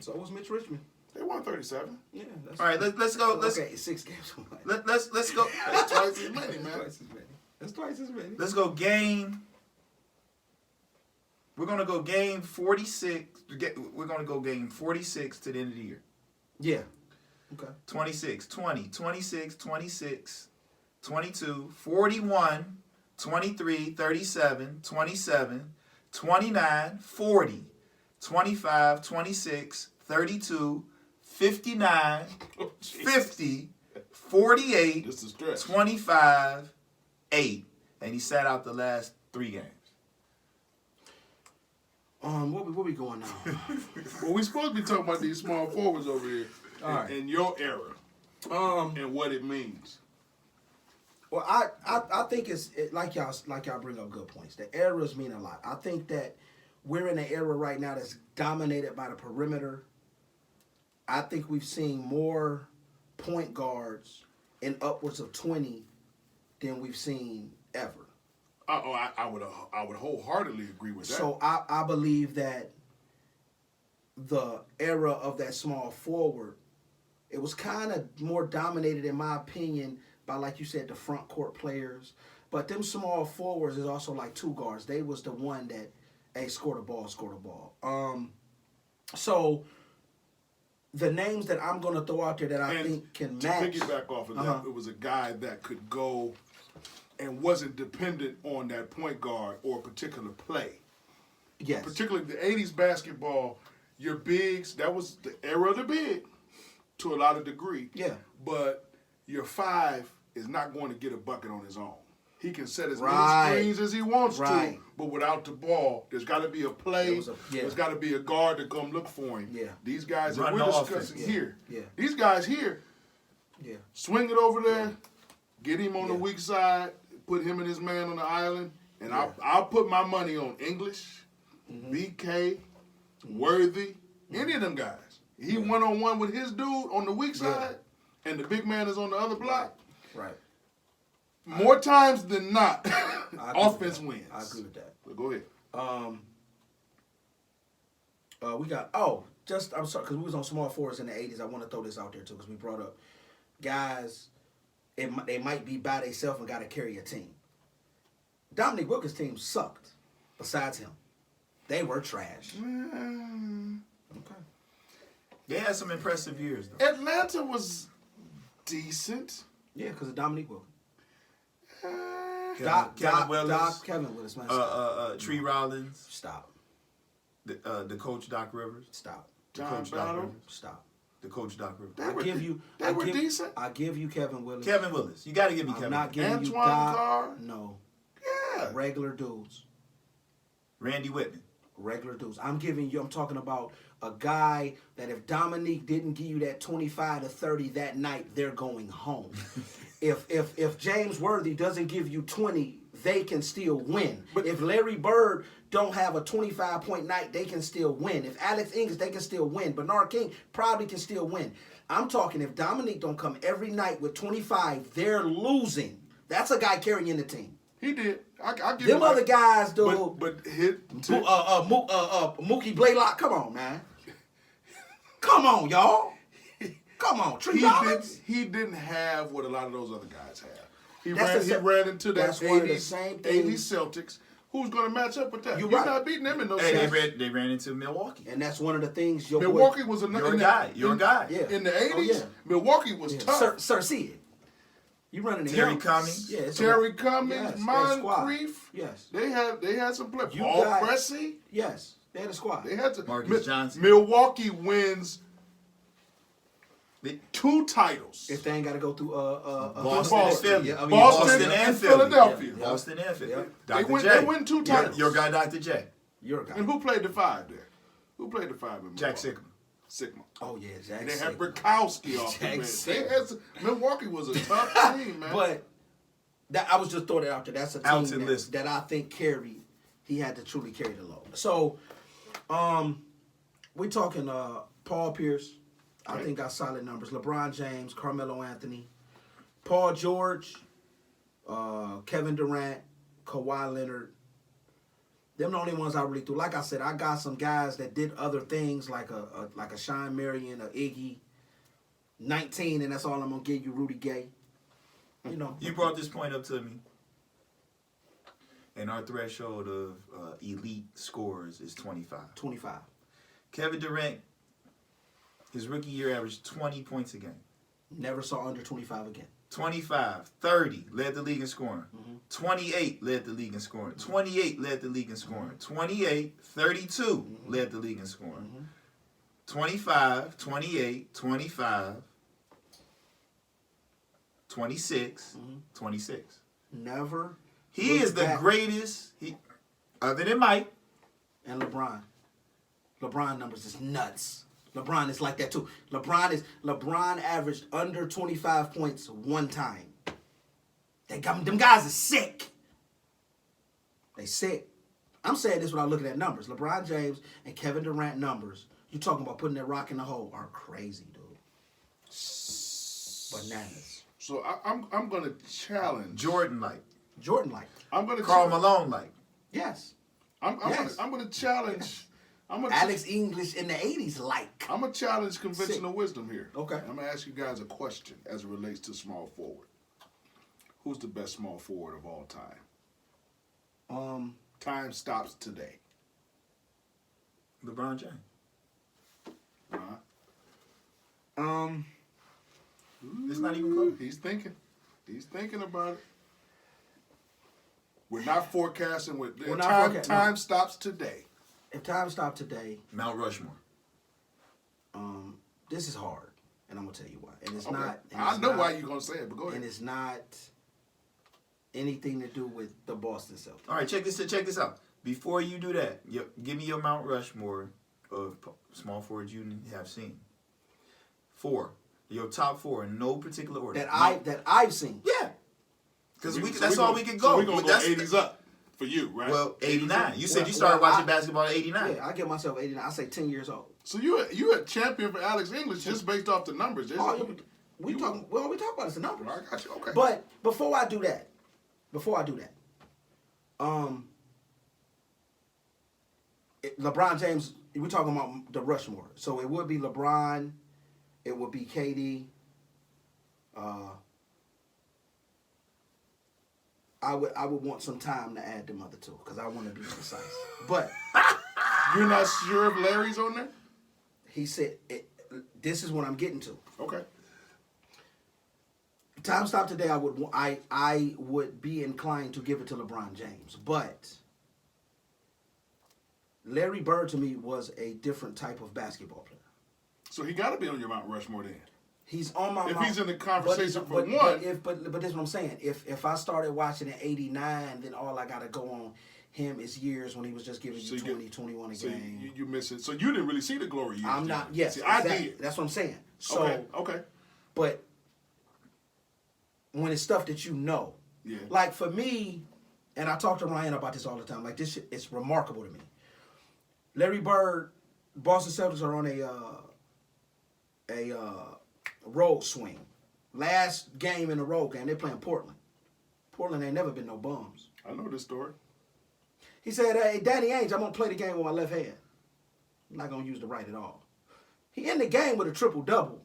So was Mitch Richmond. They won 37. Yeah. That's, All right, let's go. okay, 6 games a month. Let's go. That's twice as many, man. Twice as many. That's twice as many. Let's go game. We're gonna go game 46. We're gonna go game 46 to the end of the year. Yeah. Okay. 26, 20, 26, 26, 22, 41, 23, 37, 27, 29, 40, 25, 26, 32, 59, 50, 48, Just a stretch. 25, 8. And he sat out the last 3 games. What we going now? Well, we supposed to be talking about these small forwards over here All right. in your era and what it means. Well, I think it's like y'all bring up good points. The eras mean a lot. I think that we're in an era right now that's dominated by the perimeter. I think we've seen more point guards in upwards of 20 than we've seen ever. I would wholeheartedly agree with that. So I believe that the era of that small forward, it was kind of more dominated, in my opinion, by, like you said, the front court players. But them small forwards is also like 2 guards. They was the one that, hey, score the ball. So the names that I'm going to throw out there that I think can match. To piggyback off of that, it was a guy that could go and wasn't dependent on that point guard or a particular play. Yes. Particularly the 80s basketball, your bigs, that was the era of the big to a lot of degree. Yeah. But your 5 is not going to get a bucket on his own. He can set as Right. many screens as he wants Right. to, but without the ball, there's got to be a play. There's got to be a guard to come look for him. Yeah. These guys that Run we're the discussing offense. here, Yeah. these guys here, Yeah. swing it over there, get him on the Yeah. weak side, put him and his man on the island, and Yeah. I'll put my money on English, BK, Worthy, any of them guys. He one-on-one with his dude on the weak side, and the big man is on the other block. Right. More times than not, offense with wins. that. I agree with that. But go ahead. We got I'm sorry, because we was on small forwards in the 80s. I want to throw this out there too, because we brought up guys. They might be by themselves and got to carry a team. Dominique Wilkins' team sucked. Besides him, they were trash. Okay. They had some impressive years, though. Atlanta was decent. Yeah, because of Dominique Wilkins. Kevin Willis. Kevin Willis, man. Tree Rollins. Stop. The coach Doc Rivers. Stop. The John coach Doc Battle. Rivers. Stop. The coach Doc Rivers. They were decent. I give you Kevin Willis. Kevin Willis. You got to give me I'm Kevin. not giving you Antoine Doc. Carr. No. Yeah. Regular dudes. Randy Whitman. Regular dudes. I'm talking about a guy that if Dominique didn't give you that 25 to 30 that night, they're going home. If James Worthy doesn't give you 20, they can still win. But if Larry Bird don't have a 25-point night, they can still win. If Alex English, they can still win. Bernard King probably can still win. I'm talking if Dominique don't come every night with 25, they're losing. That's a guy carrying the team. He did. I give Them him other that. guys, dude. But hit Mookie Blaylock. Come on, man. Come on, y'all. Come on, Tree Rollins. He didn't have what a lot of those other guys have. He That's ran into that that's one of the 80s, same 80s things. Celtics. Who's going to match up with that? You're You're right. not beating them in those Hey, series. they ran into Milwaukee. And that's one of the things your Milwaukee boy, was another. You're a guy. You're a guy. Yeah. In the 80s, Oh, yeah. Milwaukee was tough. Sir Sid. You running Terry him. Cummings. Yeah, it's Terry a, Cummings, yes, Moncrief. Yes. They had some play. You Paul got- Pressey. Yes. They had a squad. They had to. Marcus Johnson. Milwaukee wins 2 titles. If they ain't got to go through Boston and Philly. Yeah, I mean, Boston and Philadelphia. Yeah. Boston and Philly. Yeah. Dr. J. They win 2 titles. Your guy, Dr. J. You're a guy. And who played the 5 there? Who played the 5 in Milwaukee? Jack Sigma. Sigma. Oh yeah, Jack. And they had Sigma. Brikowski off the Jack bench. Sigma. Milwaukee was a tough team, man. But that I was just throwing it out there. That's a Out team to list. that I think carried. He had to truly carry the load. So, we talking Paul Pierce. I Okay. think got solid numbers. LeBron James, Carmelo Anthony, Paul George, Kevin Durant, Kawhi Leonard. Them the only ones I really threw. Like I said, I got some guys that did other things like a Sean Marion, a Iggy. 19, and that's all I'm gonna give you, Rudy Gay. You know. You brought this point up to me. And our threshold of elite scores is 25. 25. Kevin Durant, his rookie year averaged 20 points a game. Never saw under 25 again. 25, 30 led the league in scoring. 28 led the league in scoring. 28 led the league in scoring. 28, 32 led the league in scoring. 25, 28, 25, 26, 26. Never. He looked is the back. greatest, other than Mike. And LeBron. LeBron numbers is nuts. LeBron is like that too. LeBron averaged under 25 points one time. Them guys are sick. They sick. I'm saying this without looking at numbers. LeBron James and Kevin Durant numbers, you talking about putting that rock in the hole, are crazy, dude. Bananas. So I'm going to challenge. Jordan like. Jordan like. I'm going to Carl Malone like. Yes. I'm going to challenge. Yes. I'm gonna Alex English in the 80s like. I'm going to challenge conventional wisdom here. Okay. I'm going to ask you guys a question as it relates to small forward. Who's the best small forward of all time? Time stops today. LeBron James. It's not even close. He's thinking. He's thinking about it. We're not forecasting. We're not time forecasting, time no. stops today. If time stopped today, Mount Rushmore. this is hard, and I'm gonna tell you why. And it's Okay. not. And I it's know not, why you're gonna say it, but go And ahead. it's not anything to do with the Boston Celtics. All right, check this out. Before you do that, give me your Mount Rushmore of small forwards you have seen. 4. Your top 4 in no particular order. That I've seen. Yeah. Because that's we all gonna- we can So go. we're gonna But go that's 80s up for you, right? Well, 89. You said Well, you started well, watching I- basketball at 89. Yeah, I give myself 89. I say 10 years old. So you a champion for Alex English just based off the numbers. Oh, we talk about is the numbers. I got you. Okay. But before I do that, LeBron James, we're talking about the Rushmore. So it would be LeBron, it would be KD. I would want some time to add them other two because I want to be precise. But You're not sure if Larry's on there? he said, this is what I'm getting to. Okay. Time stop today. I would be inclined to give it to LeBron James, but Larry Bird to me was a different type of basketball player. So he got to be on your Mount Rushmore then. He's on my. If Mount, he's in the conversation but, for but, one. but this is what I'm saying. If I started watching in '89, then all I got to go on him is years when he was just giving you 20, 21 a So game. you miss it. So you didn't really see the glory years. I'm did not. you? Yes, See, I exactly. did. That's what I'm saying. So, Okay. but when it's stuff that you know, Yeah. like for me, and I talk to Ryan about this all the time. Like this shit, it's remarkable to me. Larry Bird, Boston Celtics are on a road swing. Last game in the road game, they're playing Portland. Portland ain't never been no bums. I know this story. He said, "Hey, Danny Ainge, I'm gonna play the game with my left hand. I'm not gonna use the right at all." He ended the game with a triple-double,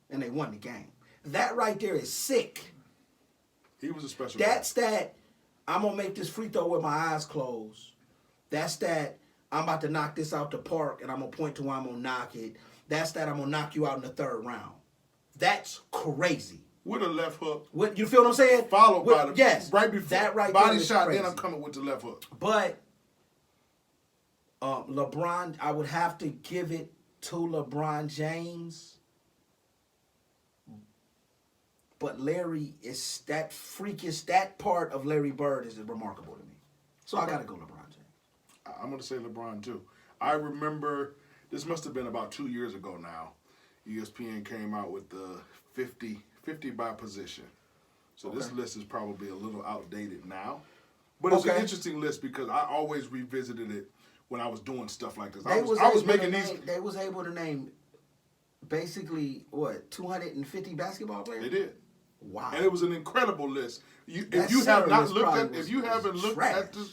and they won the game. That right there is sick. He was a special That's that. I'm gonna make this free throw with my eyes closed. That's that. I'm about to knock this out the park, and I'm gonna point to where I'm gonna knock it. That's that. I'm gonna knock you out in the third round. That's crazy. with a left hook. What you feel what I'm saying? Followed by the yes, right before that right body there is shot. crazy. Then I'm coming with the left hook. But LeBron, I would have to give it to LeBron James. But Larry is that freakish. That part of Larry Bird is remarkable to me. So I got to go LeBron James. I'm going to say LeBron too. I remember this must have been about 2 years ago now. ESPN came out with the 50 by position. So this list is probably a little outdated now. But it's an interesting list because I always revisited it when I was doing stuff like this. I was making these. They was able to name basically what 250 basketball players. They did. Wow. And it was an incredible list. If you haven't looked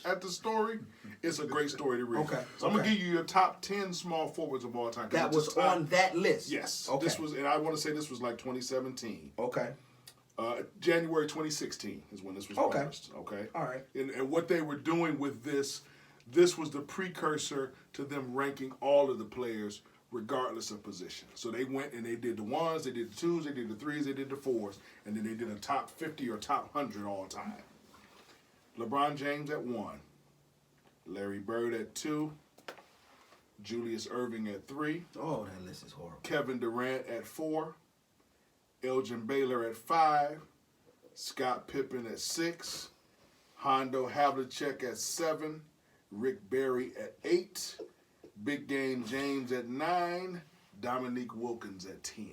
at the story, it's a great story to read. Okay. So I'm gonna give you your top 10 small forwards of all time. That was on that list. Yes. Okay. This was, and I want to say this was like 2017. Okay. January 2016 is when this was published. Okay. All right. And what they were doing with this was the precursor to them ranking all of the players regardless of position. So they went and they did the ones, they did the twos, they did the threes, they did the fours, and then they did a top 50 or top 100 all time. LeBron James at 1, Larry Bird at 2, Julius Erving at 3. Oh, that list is horrible. Kevin Durant at 4, Elgin Baylor at 5, Scott Pippen at 6, Hondo Havlicek at 7, Rick Barry at 8, Big Game James at 9, Dominique Wilkins at 10.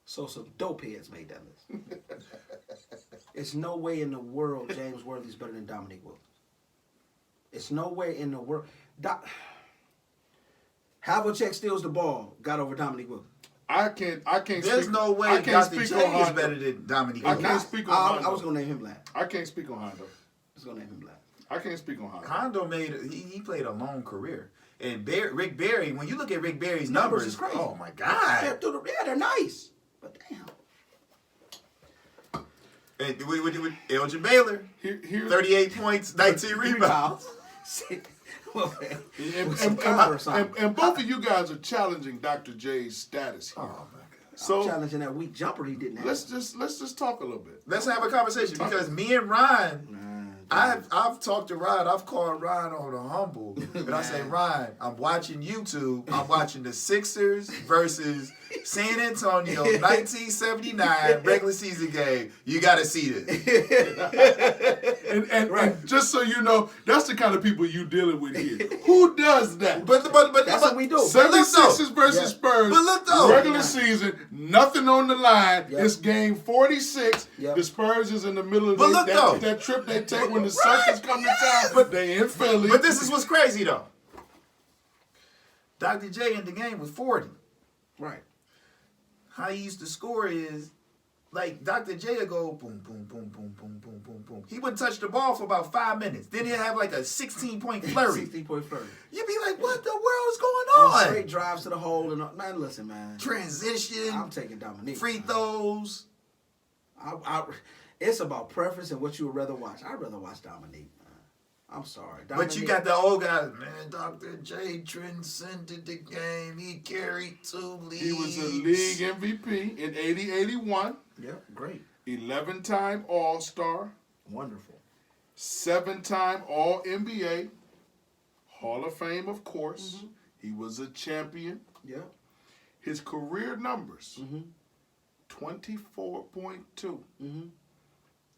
So some dope heads made that list. It's no way in the world James Worthy's better than Dominique Wilkins. It's no way in the world. Havlicek steals the ball, got over Dominique Wilkins. I can't. There's no way Dr. J is better than Dominique I Wilkins. can't speak on Hondo. I was gonna name him last. I can't speak on Hondo. I was gonna name him last. I can't speak on Hondo. Hondo he played a long career. And Rick Barry, when you look at Rick Barry's Numbers is crazy. oh my God. They're nice. But damn. And with Elgin Baylor, 38 points, 19 rebounds. And both of you guys are challenging Dr. J's status here. Oh my God. So challenging that weak jumper he didn't have. let's just talk a little bit. Let's have a conversation because me and Ryan, I've talked to Ryan. I've called Ryan on the humble, but I say, Ryan, I'm watching YouTube. I'm watching the Sixers versus San Antonio 1979 regular season game. You got to see this. And just so you know, that's the kind of people you dealing with here. Who does that? But that's what we do. 76ers versus Spurs. But look though, regular season, nothing on the line. Yep. It's game 46. Yep. The Spurs is in the middle of that trip they take when the Celtics come to town. But they in Philly. But this is what's crazy though. Dr. J in the game was 40. Right. How he used to score is like Dr. J would go boom, boom, boom, boom, boom, boom, boom, boom. He wouldn't touch the ball for about 5 minutes. Then he'd have like a 16-point flurry. 16-point flurry. You'd be like, what the world is going on? Straight drives to the hole. And man, listen, man. Transition. I'm taking Dominique. Free throws. It's about preference and what you would rather watch. I'd rather watch Dominique. I'm sorry. But you got the old guys, man. Dr. J transcended the game. He carried 2 leagues. He was a league MVP in 80-81. Yep, great. 11-time All-Star. Wonderful. 7-time All-NBA. Hall of Fame, of course. Mm-hmm. He was a champion. Yep. His career numbers, 24.2.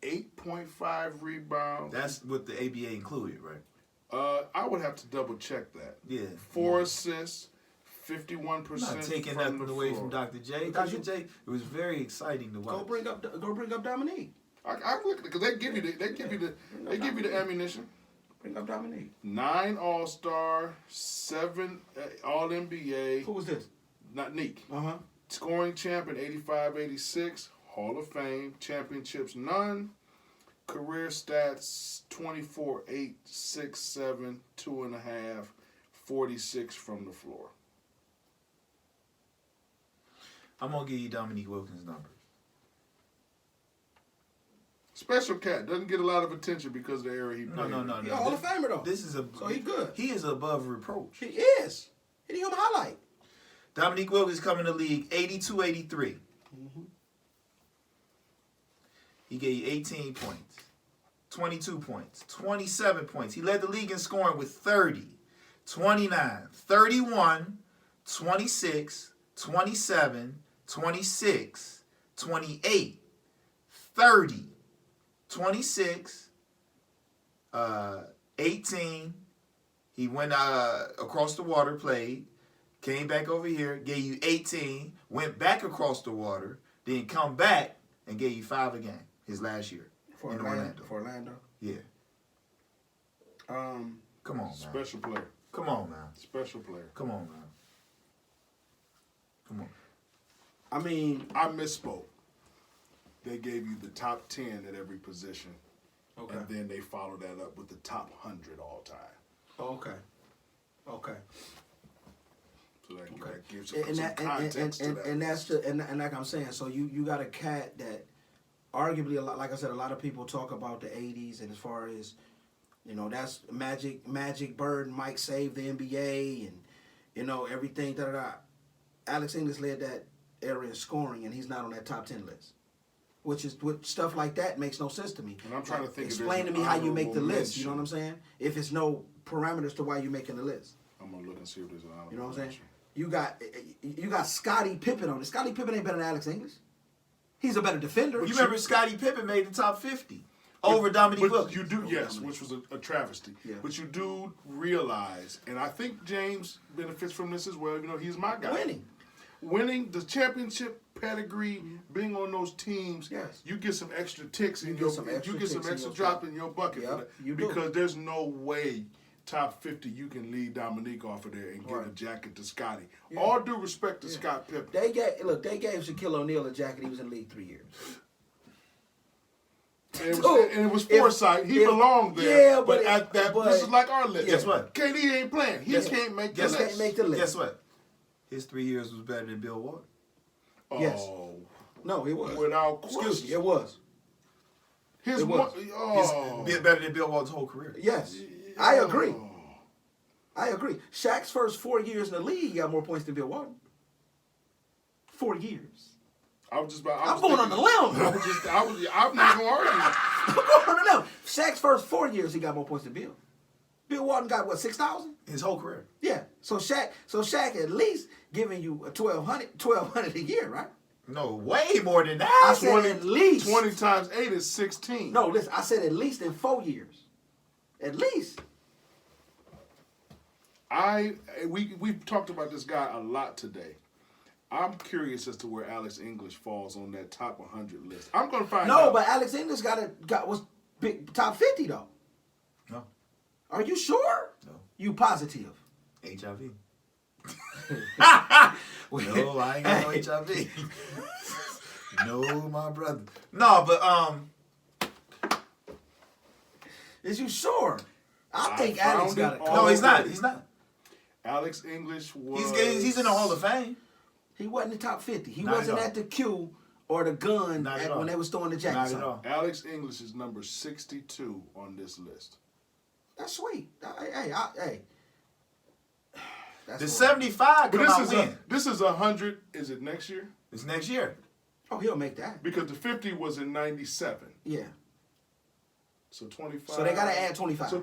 8.5 rebounds. That's what the ABA included, right? I would have to double check that. Yeah. 4 assists, 51%. I'm not taking nothing away from Dr. J. Dr. J, it was very exciting to watch. Go bring up Dominique. I look because they give you the ammunition. Bring up Dominique. 9 All-Star, 7 All-NBA. Who was this? Not Neek. Uh-huh. Scoring champion 85-86. Hall of Fame, championships none. Career stats 24, 8, 6, 7, 2.5, 46 from the floor. I'm gonna give you Dominique Wilkins' numbers. Special cat doesn't get a lot of attention because of the area he played. No. He's a Hall of Famer though. So he good. He is above reproach. He is. He didn't even highlight. Dominique Wilkins coming to the league 82-83. He gave you 18 points, 22 points, 27 points. He led the league in scoring with 30, 29, 31, 26, 27, 26, 28, 30, 26, 18, He went across the water, played, came back over here, gave you 18, went back across the water, then come back and gave you 5 a game his last year in Orlando. For Orlando? Yeah. Come on, man. Special player. Come on, man. Special player. Come on, man. Come on. I mean, I misspoke. They gave you the top 10 at every position. okay. And then they followed that up with the top 100 all time. Okay. Okay. So that Okay. gives you And some that context to that. and that's the and like I'm saying, so you got a cat that arguably a lot, like I said, a lot of people talk about the 80s, and as far as that's Magic Bird and Mike saved the NBA and everything Alex English led that era in scoring, and he's not on that top 10 list. Which stuff like that makes no sense to me. And I'm trying to think. Explain to me how you make the list. You know what I'm saying? If it's no parameters to why you're making the list. I'm gonna look and see if there's an honorable You know what I'm saying? mention. You got Scottie Pippen on it. Scottie Pippen ain't better than Alex English. He's a better defender. You remember Scottie Pippen made the top 50 over Dominique But Wilkins. you do, yes, which was a travesty. Yeah. But you do realize, and I think James benefits from this as well. He's my guy. Winning the championship pedigree, being on those teams, Yes. you get some extra ticks in You your, get some extra you get some ticks in extra your drop cup. in your bucket Yep, for that. you do. Because there's no way top 50 you can lead Dominique off of there and give Right. a jacket to Scotty. Yeah. All due respect to Scott Pippen. They gave Shaquille O'Neal a jacket. He was in the league 3 years. And it was foresight. He belonged there. Yeah, but this is like our list. Guess what? KD ain't playing. He can't make the list. Can't make the list. Guess what? His 3 years was better than Bill Walton. Yes. Oh, No, it was. without question. Excuse me, it was. His it was. His better than Bill Walton's whole career. Yes, I agree. I agree. Shaq's first 4 years in the league, he got more points than Bill Walton. 4 years. I'm going on the limb. I'm not gonna argue. I'm going on the limb. Shaq's first 4 years, he got more points than Bill. Bill Walton got what, 6,000? His whole career. Yeah. So Shaq at least giving you a 1,200 a year, right? No, way more than that. I said at least 20 times 8 is 16. No, listen, I said at least in 4 years. At least. We've talked about this guy a lot today. I'm curious as to where Alex English falls on that top 100 list. I'm gonna find out. No, but Alex English was big top 50 though. No. Are you sure? No. You positive? HIV. No, I ain't got no HIV. No, my brother. No, but Is you sure? I think found Alex got it it. all no, he's not. over. He's not. Alex English was. He's in the Hall of Fame. He wasn't in the top 50. He Not wasn't at all. at the Q or the gun Not at all. when they was throwing the jackets Not at on. all. Alex English is number 62 on this list. That's sweet. Hey. That's The what- 75 But come out when? this is 100. Is it next year? It's next year. Oh, he'll make that. Because the 50 was in 97. Yeah. So 25. So they gotta add 25. So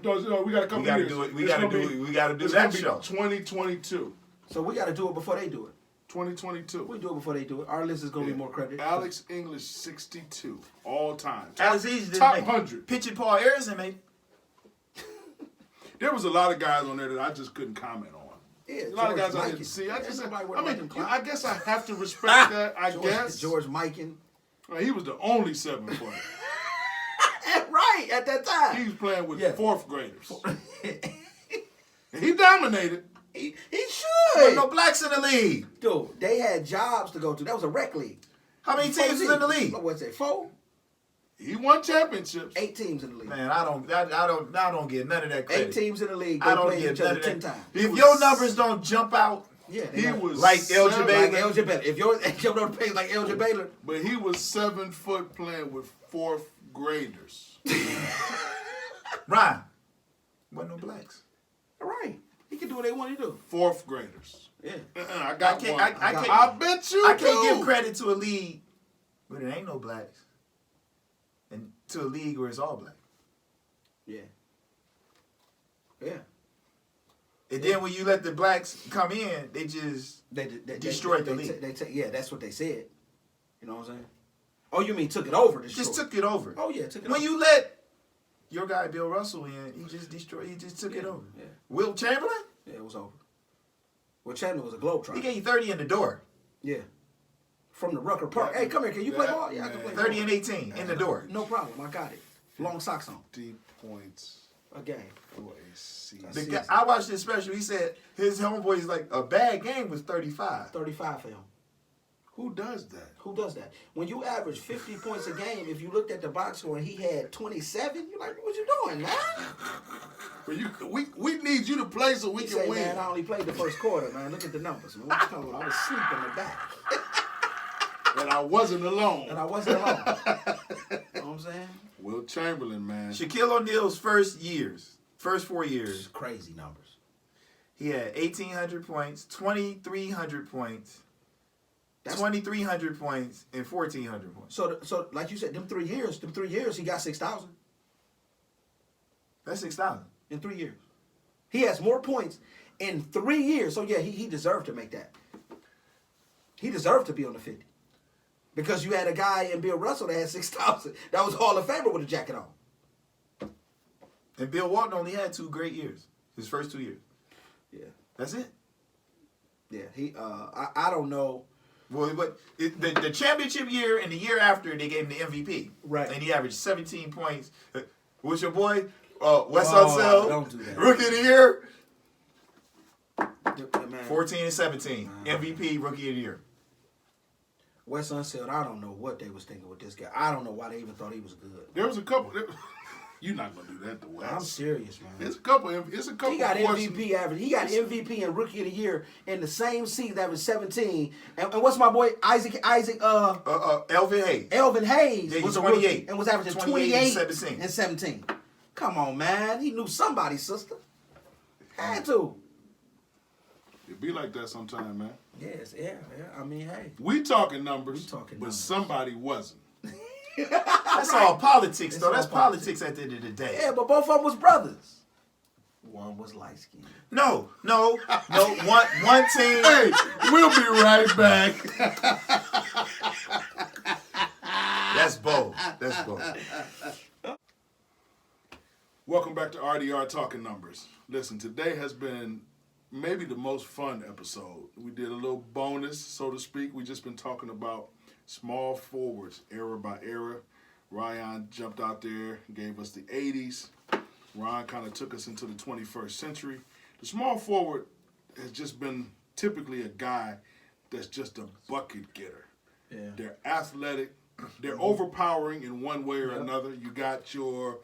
we got a couple We gotta years. do it. We It's gotta gonna do be- it. We gotta do It's that gonna be show. 2022. So we got to do it before they do it. 2022. We do it before they do it. Our list is gonna be more credit. Alex English 62 all time. Alex English didn't top make it. 100. Pitching Paul Harrison made it. There was a lot of guys on there that I just couldn't comment on. Yeah, A lot of guys I George didn't Mikan. see. Everybody I guess I have to respect that. I guess George Mikan. Well, he was the only 7-footer. Right at that time. He was playing with Yeah. 4th graders. And he dominated. He There should. no blacks in the league. Dude, they had jobs to go to. That was a rec league. How many teams was in the league? What's it? 4? He won championships. 8 teams in the league. Man, I don't get none of that credit. 8 teams in the league. They I don't played get each none other of 10 that. times. If your numbers don't jump out, Yeah, He was Like seven- Elgin Baylor. like Elgin Baylor. If your numbers pay like Elgin Baylor, But he was 7 foot playing with 4th graders. Ryan, wasn't no blacks. all right, he can do what they want to do. 4th graders. Yeah. I got I can't- one. I can't- I bet you I can't do. give credit to a league where there ain't no blacks, and to a league where it's all black. Yeah. Yeah. And then when you let the blacks come in, they just They destroyed the league. Yeah, that's what they said. You know what I'm saying? Oh, you mean took it over? just took it over. Oh yeah, took it When over. you let your guy Bill Russell in. He just destroyed. He just took it over. Yeah. Will Chamberlain? Yeah, it was over. Well, Chamberlain was a globetrotter. He gave you 30 in the door. Yeah. From the Rucker Park. Hey, come here. Can you play ball? Yeah, I can play 30 ball. and 18 in the door. No problem. I got it. Long socks on. 50 points A game. for a season. The guy, I watched this special. He said his homeboy's like a bad game was 35. 35 for him. Who does that? Who does that? When you average 50 points a game, if you looked at the box score and he had 27, you're like, what you doing, man? But we need you to play so we He can say, win. man, I only played the first quarter, man. Look at the numbers, man. What you talking about? I was asleep in the back. And I wasn't alone. And I wasn't alone. You know what I'm saying? Will Chamberlain, man. Shaquille O'Neal's first 4 It's years, crazy numbers. he had 1,800 points, 2,300 points, That's- 2,300 points, and 1,400 points. So like you said, them 3 years, he got 6,000 That's 6,000. in 3 years. He has more points in 3 years. So yeah, he deserved to make that. He deserved to be on the 50. Because you had a guy in Bill Russell that had 6,000. That was Hall of Famer with a jacket on. And Bill Walton only had 2 great years. His first 2 years. Yeah. That's it. Yeah. He I don't know. Well, but the championship year and the year after, they gave him the MVP. Right. And he averaged 17 points. What's your boy? Wes Oh, Unseld. don't do that. Rookie of the year. Man, 14 and 17. MVP, Rookie of the Year. Wes Unseld, I don't know what they was thinking with this guy. I don't know why they even thought he was good. There was a couple. You're not gonna do that to Wes. I'm serious, man. It's a couple. He got MVP average. He got MVP and Rookie of the Year in the same season that was 17. And what's my boy Elvin Hayes? Elvin Hayes Yeah, was a 28. rookie and was averaging 28 28 and 17. Come on, man. He knew somebody, sister. Had to. It be like that sometime, man. Yes, yeah. I mean, hey. We talking numbers, We talking but numbers. somebody wasn't. That's all politics, though. all That's politics at the end of the day. Yeah, but both of them was brothers. One was light skinned. No. One team. Hey, we'll be right back. That's bold. That's bold. Welcome back to RDR Talking Numbers. Listen, today has been maybe the most fun episode. We did a little bonus, so to speak. We just been talking about small forwards, era by era. Ryon jumped out there, gave us the 80s. Ryan kind of took us into the 21st century. The small forward has just been typically a guy that's just a bucket getter. Yeah. They're athletic. They're overpowering in one way or another. You got your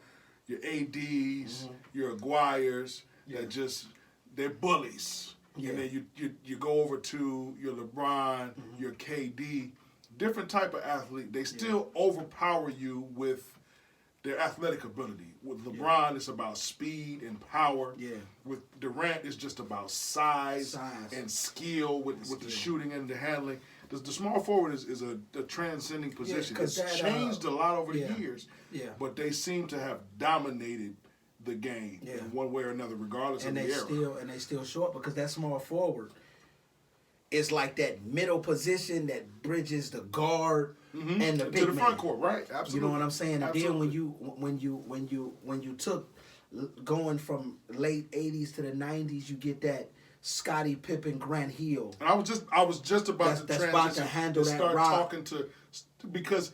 ADs, your Aguirres, that just, they're bullies. Yeah. And then you go over to your LeBron, your KD, different type of athlete. They still overpower you with their athletic ability. With LeBron, it's about speed and power. Yeah. With Durant, it's just about size. And skill with the shooting and the handling. The small forward is a transcending position. 'cause It's that, changed a lot over the yeah. years. Yeah. But they seem to have dominated the game in one way or another, regardless And of the era. they still show up because that small forward is like that middle position that bridges the guard and the big to the man. front court, right? Absolutely. You know what I'm saying? And Absolutely. then when you took going from late 80s to the 90s, you get that Scottie Pippen, Grant Hill. And I was just about to That's transition about to handle that start rock. talking to, because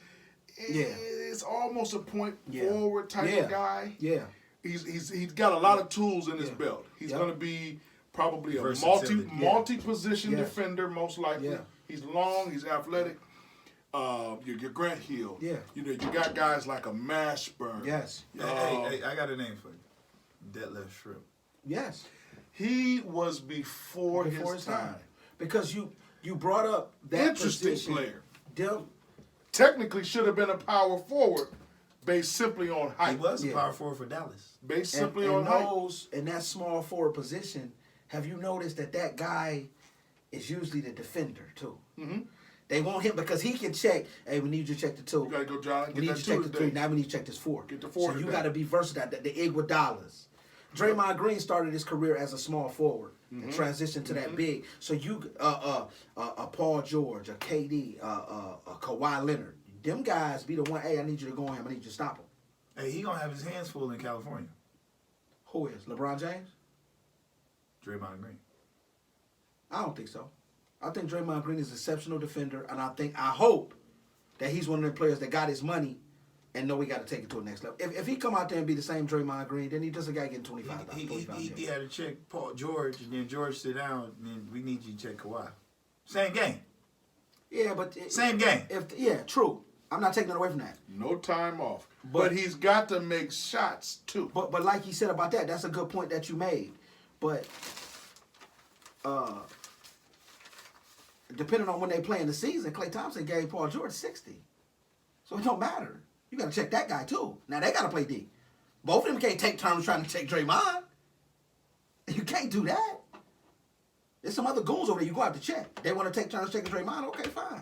it's almost a point forward type of guy. Yeah. He's got a lot of tools in his belt. He's going to be probably a Versatility. multi-position defender, most likely. Yeah. He's long. He's athletic. Your Grant Hill. Yeah. You got guys like a Mashburn. Yes. Hey, I got a name for you. Detlef Schrempf. Yes. He was before his time. Because you brought up that Interesting position. player. Them, Technically should have been a power forward based simply on height. He was a Yeah. power forward for Dallas. Based simply and on height. those in that small forward position, have you noticed that guy is usually the defender too? Mm-hmm. They want him because he can check. Hey, we need you to check the two. You gotta go, John. We need you to check the three. Now we need to check this four. Get the four So you today. got to be versatile. The Iguodala's. Draymond Green started his career as a small forward and transitioned to that big. So you, a Paul George, a KD, a Kawhi Leonard, them guys be the one. Hey, I need you to go on him. I need you to stop him. Hey, he gonna have his hands full in California. Who is? LeBron James? Draymond Green. I don't think so. I think Draymond Green is an exceptional defender, and I hope that he's one of the players that got his money and know we got to take it to the next level. If he come out there and be the same Draymond Green, then he just a guy getting 25. He had to check Paul George, and then George sit down, and then we need you to check Kawhi. Same game. Yeah, but same game. True. I'm not taking it away from that. No time off. But he's got to make shots too. But like he said about that, that's a good point that you made. But depending on when they play in the season, Klay Thompson gave Paul George 60. So it don't matter. You got to check that guy too. Now they got to play D. Both of them can't take turns trying to take Draymond. You can't do that. There's some other goons over there you go have to check. They want to take turns checking Draymond. Okay, fine.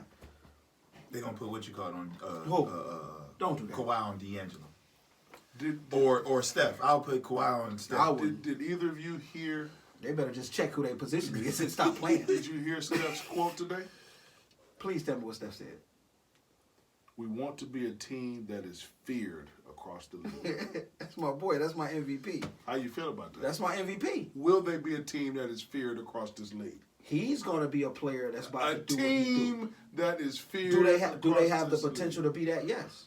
They're gonna put what you call it on don't do that. Kawhi on D'Angelo. Or Steph. I'll put Kawhi on Steph. Did either of you hear? They better just check who their position is and stop playing. Did you hear Steph's quote today? Please tell me what Steph said. We want to be a team that is feared across the league. That's my boy. That's my MVP. How you feel about that? That's my MVP. Will they be a team that is feared across this league? He's going to be a player that's about to do a team that is feared. Do they have the potential to be that? Yes.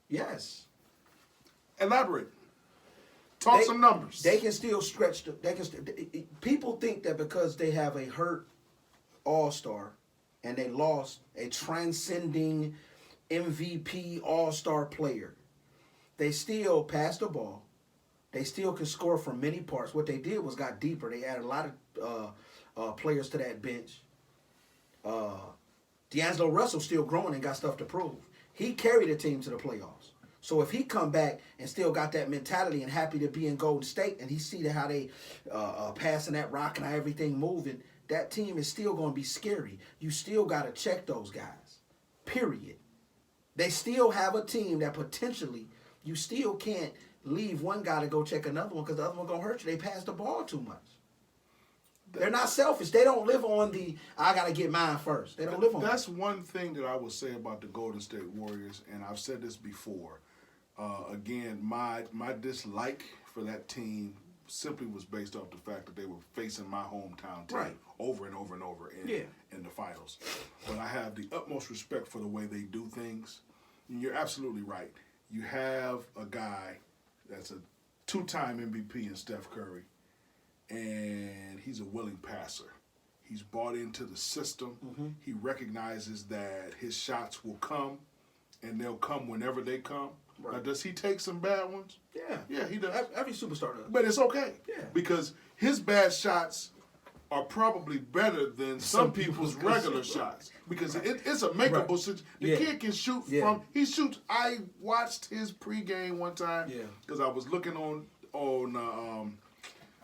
Yes. Elaborate. Talk some numbers. They can still stretch. People think that because they have a hurt all-star and they lost a transcending MVP all-star player, they still pass the ball. They still can score from many parts. What they did was got deeper. They added a lot of players to that bench. D'Angelo Russell still growing and got stuff to prove. He carried the team to the playoffs. So if he come back and still got that mentality and happy to be in Golden State and he see how they passing that rock and how everything moving, that team is still going to be scary. You still got to check those guys, period. They still have a team that potentially you still can't leave one guy to go check another one because the other one going to hurt you. They pass the ball too much. They're not selfish. They don't live on the, I got to get mine first. They don't live on that. That's one thing that I will say about the Golden State Warriors, and I've said this before. Again, my dislike for that team simply was based off the fact that they were facing my hometown team over and over and over in the finals. But I have the utmost respect for the way they do things. And you're absolutely right. You have a guy that's a two-time MVP in Steph Curry, and he's a willing passer. He's bought into the system. Mm-hmm. He recognizes that his shots will come, and they'll come whenever they come. Right. Now, does he take some bad ones? Yeah. Yeah, he does. Every superstar does. But it's okay. Yeah. Because his bad shots are probably better than some people's regular shots. Because it's a makeable situation. The kid can shoot from, he shoots. I watched his pregame one time because I was looking on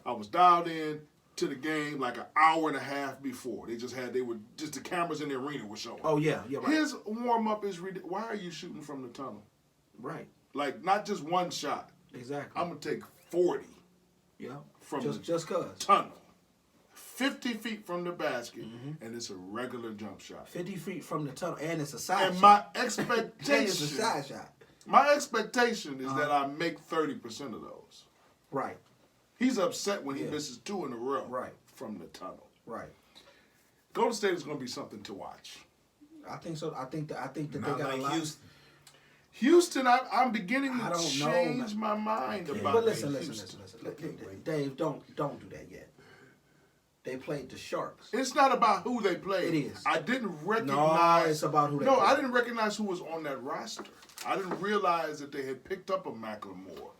I was dialed in to the game like an hour and a half before. They were just the cameras in the arena were showing. Oh, yeah. Right. His warm-up is ridiculous. Why are you shooting from the tunnel? Right. Like, not just one shot. Exactly. I'm going to take 40 from the tunnel. 50 feet from the basket, and it's a regular jump shot. 50 feet from the tunnel, and it's a side shot. And my expectation... and it's a side shot. My expectation is that I make 30% of those. Right. He's upset when he misses 2 in a row from the tunnel. Right. Golden State is going to be something to watch. I think so. I think that they got like a lot. Houston, I'm beginning to change my mind about. But listen. Dave, don't do that yet. They played the Sharks. It's not about who they played. It is. I didn't recognize. No, it's about who they played. No, I didn't recognize who was on that roster. I didn't realize that they had picked up a McLemore.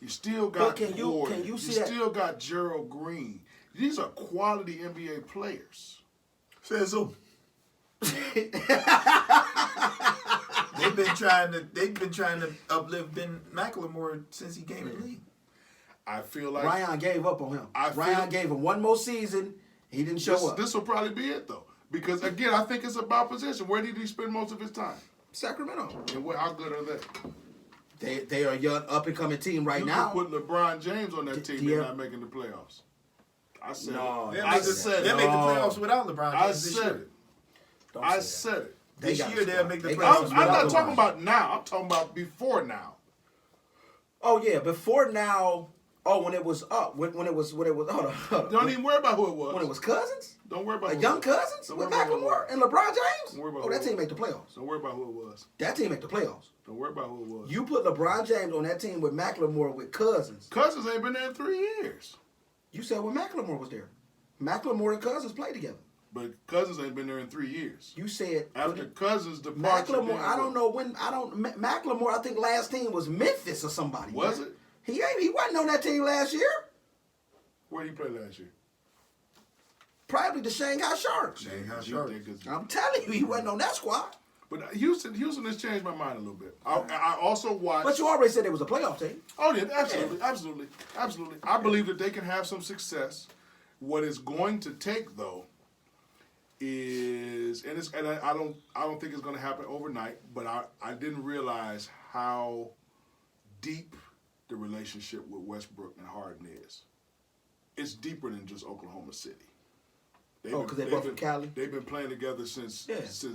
You still got Gordon. Can you see still got Gerald Green. These are quality NBA players. Says who? They've been trying to uplift Ben McLemore since he came in the league. I feel like Ryan gave up on him. Ryan gave him one more season. He didn't show up. This will probably be it though, because again, I think it's about position. Where did he spend most of his time? Sacramento. And how good are they? They are a young up and coming team right now. You put LeBron James on that team, they're not making the playoffs. I said it. I said they make the playoffs without LeBron James. I said it. I said it. This year they'll make the playoffs. I'm not talking about now. I'm talking about before now. Oh yeah, before now. Oh, when it was up, when it was, hold on. Don't even worry about who it was. When it was Cousins? Don't worry about A who young it was. Cousins Don't with worry about who it McLemore was. and LeBron James? Don't worry about Oh, who that it team was. make the playoffs. Don't worry about who it was. That team make the playoffs. Don't worry about who it was. You put LeBron James on that team with McLemore with Cousins. Cousins ain't been there in 3 years. You said when McLemore was there. McLemore and Cousins played together. But Cousins ain't been there in 3 years. You said After Cousins' departure. McLemore. I don't know when. McLemore. I think last team was Memphis or somebody. Was man. it? He wasn't on that team last year. Where did he play last year? Probably the Shanghai Sharks. Shanghai You Sharks. think it's- I'm telling you, he wasn't on that squad. But Houston has changed my mind a little bit. I also watched. But you already said it was a playoff team. Oh yeah, absolutely. I believe that they can have some success. What it's going to take though is, and I don't think it's going to happen overnight. But I didn't realize how deep the relationship with Westbrook and Harden is. It's deeper than just Oklahoma City. Because they're both from Cali? They've been playing together since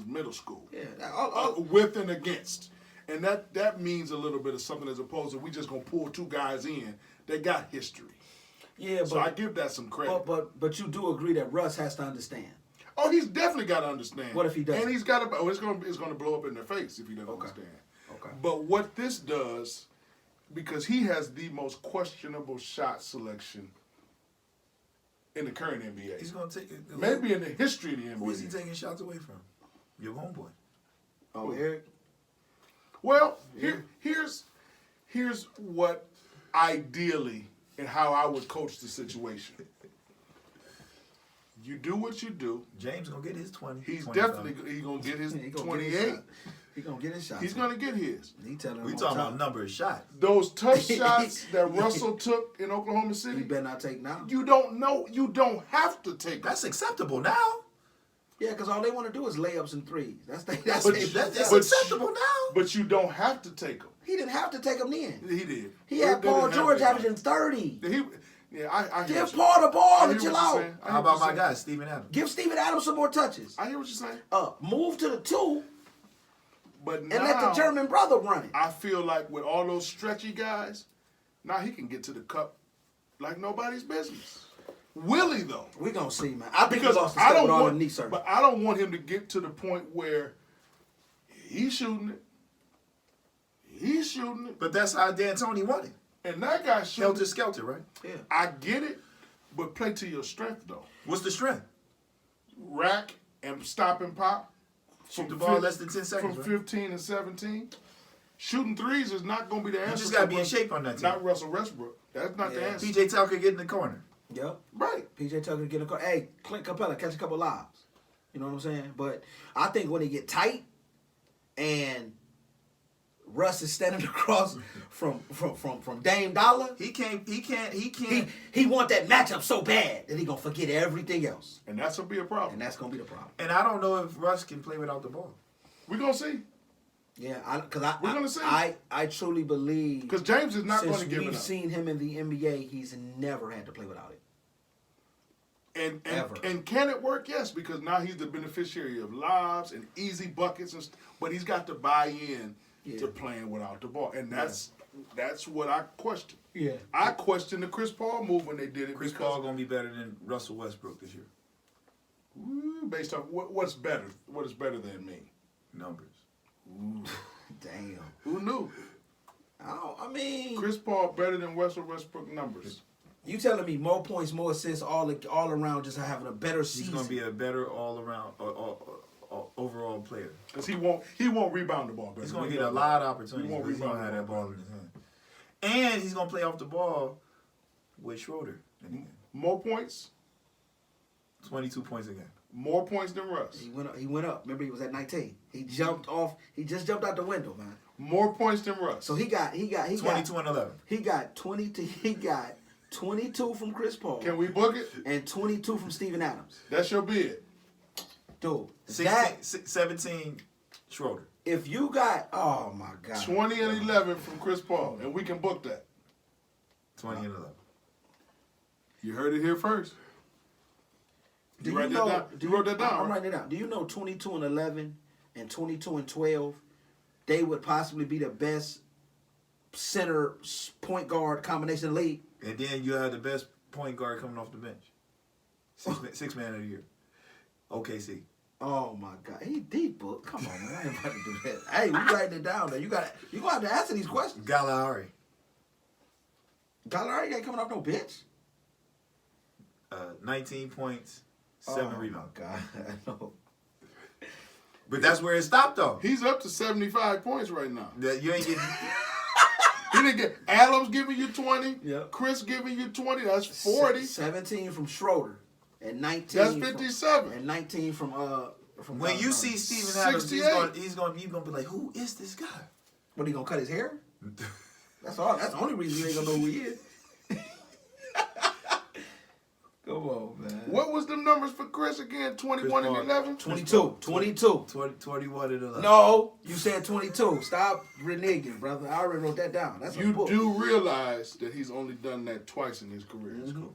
middle school. Yeah. With and against. And that means a little bit of something as opposed to we just going to pull 2 guys in that got history. Yeah, So I give that some credit. But you do agree that Russ has to understand. Oh, he's definitely got to understand. What if he doesn't? And he's got to. Oh, it's going to blow up in their face if he doesn't understand. Okay. But what this does, because he has the most questionable shot selection in the current NBA. He's gonna take it. Maybe in the history of the NBA. Who is he taking shots away from? Your homeboy. Oh, Eric? Well, here's what ideally and how I would coach the situation. You do what you do. James gonna get his 20. He's 25. definitely gonna get his He gonna 28. Get his shot. He gonna get his shot. He's gonna get his. He telling him We on talking top. about number of shots. Those tough shots that Russell took in Oklahoma He City. better not take now. You don't know. You don't have to take them. That's acceptable now. Yeah, because all they want to do is layups and threes. That's But- That's but- acceptable now. But you don't have to take them. He didn't have to take them then. He did. He had They Paul didn't have George to. averaging 30. I hear Give what you- Paul the I ball hear and chill what you're out. saying. I hear How what about you're my saying. guy, Steven Adams? Give Steven Adams some more touches. I hear what you're saying. Move to the 2 But and now, let the German brother run it. I feel like with all those stretchy guys, now he can get to the cup like nobody's business. Will he though? We're going to see, man. I think he Because lost the I step don't with all want, the knee surgery. but I don't want him to get to the point where he's shooting it. He's shooting it, But that's how D'Antoni wanted. and that guy's shooting. Helter Skelter, right? Yeah. I get it, but play to your strength though. What's the strength? Rack and stop and pop. Shoot the from ball fif- less than 10 seconds, From right? 15 and 17. Shooting threes is not going to be the answer. just gotta for be in Russell- shape on that team. Not Russell Westbrook. That's not the Yeah. answer. PJ Tucker get in the corner. Yep. Right. PJ Tucker get a call. Hey, Clint Capella, catch a couple lobs. You know what I'm saying? But I think when they get tight and Russ is standing across from Dame Dollar, He can't. he want that matchup so bad that he gonna forget everything else. And that's going to be a problem. And that's gonna be the problem. And I don't know if Russ can play without the ball. We're going to see. Yeah, We're gonna see. I truly believe Because James is not going since to give it we've up. seen him in the NBA, he's never had to play without it. Ever. And can it work? Yes, because now he's the beneficiary of lobs and easy buckets, but he's got to buy in to playing without the ball. And that's what I question. Yeah. I question the Chris Paul move when they did it. Chris because, Paul gonna be better than Russell Westbrook this year. based on what's better. What is better than me? Numbers. Damn. Who knew? I mean, Chris Paul better than Russell Westbrook numbers. you telling me more points, more assists, all around, just having a better He's season. gonna be a better all around overall player. Because he won't rebound the ball better. He's gonna We get know a that. lot of opportunities. He won't He's gonna rebound have the that ball in his hand, and he's gonna play off the ball with Schroeder. Mm-hmm. 22 points again. More points than Russ. He went up. Remember, he was at 19. He jumped off. He just jumped out the window, man. More points than Russ. So he got 22 and 11. He got 20. He got 22 from Chris Paul. Can we book it? And 22 from Steven Adams. That's your bid. Dude, 17 Schroeder. if you got, oh my God. 20 and 11 from Chris Paul, and we can book that. 20 and 11. You heard it here first. Do You write that down? You wrote that down, I'm right? writing it down. Do you know 22 and 11 and 22 and 12, they would possibly be the best center point guard combination league. And then you have the best point guard coming off the bench. Six man of the year. OKC. Oh my God, he deep book. Come on, man, I ain't about to do that. Hey, we writing it down though. You gonna have to answer these questions. Galahari. Galahari ain't coming off no bench. 19 points, 7 rebounds. Oh my God, I know. But that's where it stopped though. He's up to 75 points right now. You ain't getting. He didn't get Adams giving you 20. Yep. Chris giving you 20. That's 40. 17 from Schroeder, and 19. That's 57. And 19 from When you see Steven Adams, he's gonna be like, who is this guy? What, he gonna cut his hair? That's all. That's the only reason you ain't gonna know who he is. Come on, man. What was the numbers for Chris again? 21 and 11? 22. 22. 21 and 11. No, you said 22. Stop reneging, brother. I already wrote that down. That's a You book. do realize that he's only done that twice in his career. That's cool.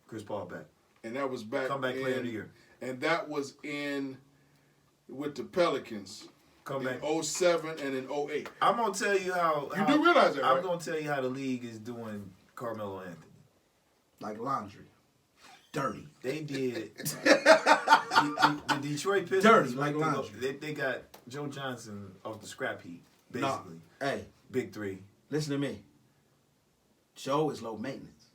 Chris Paul back. And that was back Comeback player of the year. And that was with the Pelicans. Comeback. In 07 and in 08. I'm gonna tell you how. You do realize that, right? I'm gonna tell you how the league is doing Carmelo Anthony. Like laundry. Dirty. They did. the Detroit Pistons. Dirty, like laundry. They got Joe Johnson off the scrap heap, basically. No. Hey, Big three. listen to me. Joe is low maintenance.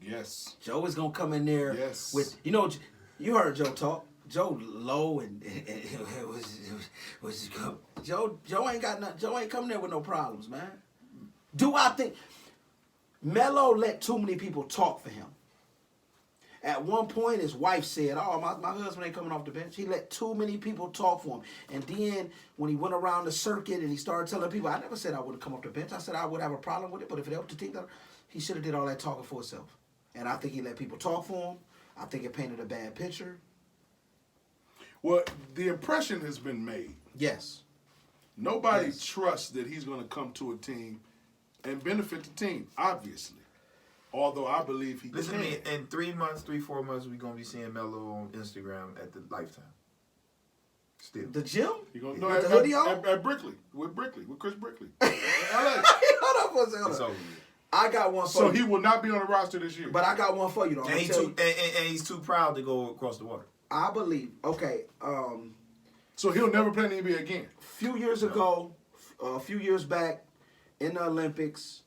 Yes. Joe is gonna come in there Yes. with, you heard Joe talk. Joe low and it was Joe ain't got nothing. Joe ain't coming there with no problems, man. Do I think Melo let too many people talk for him? At one point, his wife said, "Oh, my husband ain't coming off the bench." He let too many people talk for him. And then when he went around the circuit and he started telling people, "I never said I would have come off the bench. I said I would have a problem with it, but if it helped the team, he should have did all that talking for himself." And I think he let people talk for him. I think it painted a bad picture. Well, the impression has been made. Yes. Nobody Yes. trusts that he's going to come to a team and benefit the team, obviously. Although I believe he Listen can. to me. In 3-4 months, we're gonna be seeing Melo on Instagram at the Lifetime. Still. The gym? You gonna With the hoodie on? at Brickley, with Chris Brickley. Hold up for a second. It's Hold over. up. I got one for So you. he will not be on the roster this year. But I got one for you, though. I'm And, gonna tell you. and he's too proud to go across the water. I believe. Okay. So he'll never play in the NBA again. A few years ago, a few years back, in the Olympics,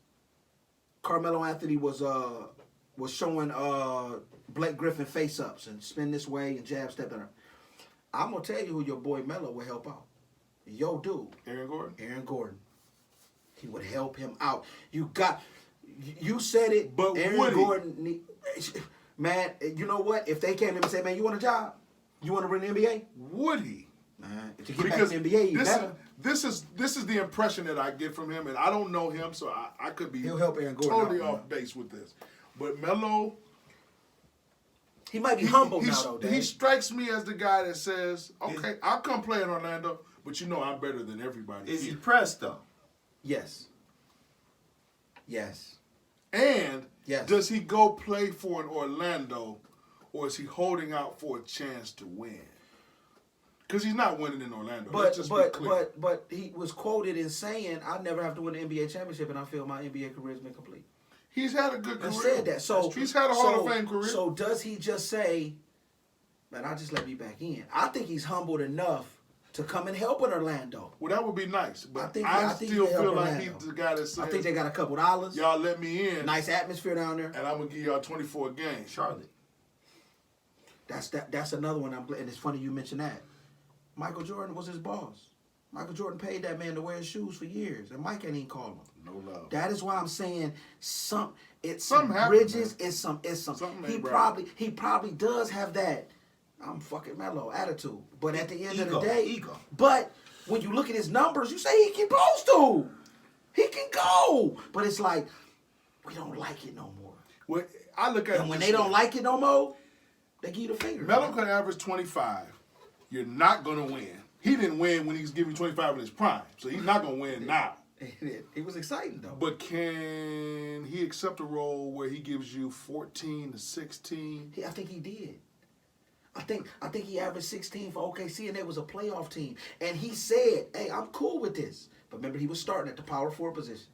Carmelo Anthony was showing Blake Griffin face-ups and spin this way and jab step in. I'm going to tell you who your boy Melo will help out. Yo, dude. Aaron Gordon. He would help him out. You said it, But Aaron would he? Gordon, man, you know what? If they came to him and said, "Man, you want a job? You want to run the NBA?" Would he? Man, to get back to the NBA, you better. this is the impression that I get from him, and I don't know him, so I could be He'll help Aaron Gordon totally out, off base with this. But Melo, He might be humble now, though, he Dad. strikes me as the guy that says, "Okay, I'll come play in Orlando, but I'm better than everybody." Is he here." pressed though? Yes. Yes. And Yes. does he go play for an Orlando, or is he holding out for a chance to win? Because he's not winning in Orlando. Let's just be clear. But he was quoted in saying, "I never have to win the NBA championship, and I feel my NBA career has been complete." He's had a good He career. said that. So he's had a Hall of Fame career. So does he just say, "Man, I just let me back in"? I think he's humbled enough to come and help in Orlando. Well, that would be nice, but I think still he'll feel help like Orlando. he's the guy that says, I think they got a couple dollars. "Y'all let me in, Nice atmosphere down there. and I'm gonna give y'all 24 games." Charlotte. That's another one. And it's funny you mentioned that. Michael Jordan was his boss. Michael Jordan paid that man to wear his shoes for years, and Mike ain't even call him. No love. That is why I'm saying some Something happened, bridges. man. It's some. Something He ain't right. probably does have that "I'm fucking Melo" attitude. But at the end of the Ego, day, ego. But when you look at his numbers, you say he can supposed to. He can go, but it's like we don't like it no more. Well, I look at it And when this they don't way. like it no more, they give you the finger. Melo can average 25. You're not gonna win. He didn't win when he was giving you 25 in his prime, so he's not gonna win now. It was exciting though. But can he accept a role where he gives you 14 to 16? I think he did. I think he averaged 16 for OKC, and it was a playoff team. And he said, "Hey, I'm cool with this." But remember, he was starting at the power forward position.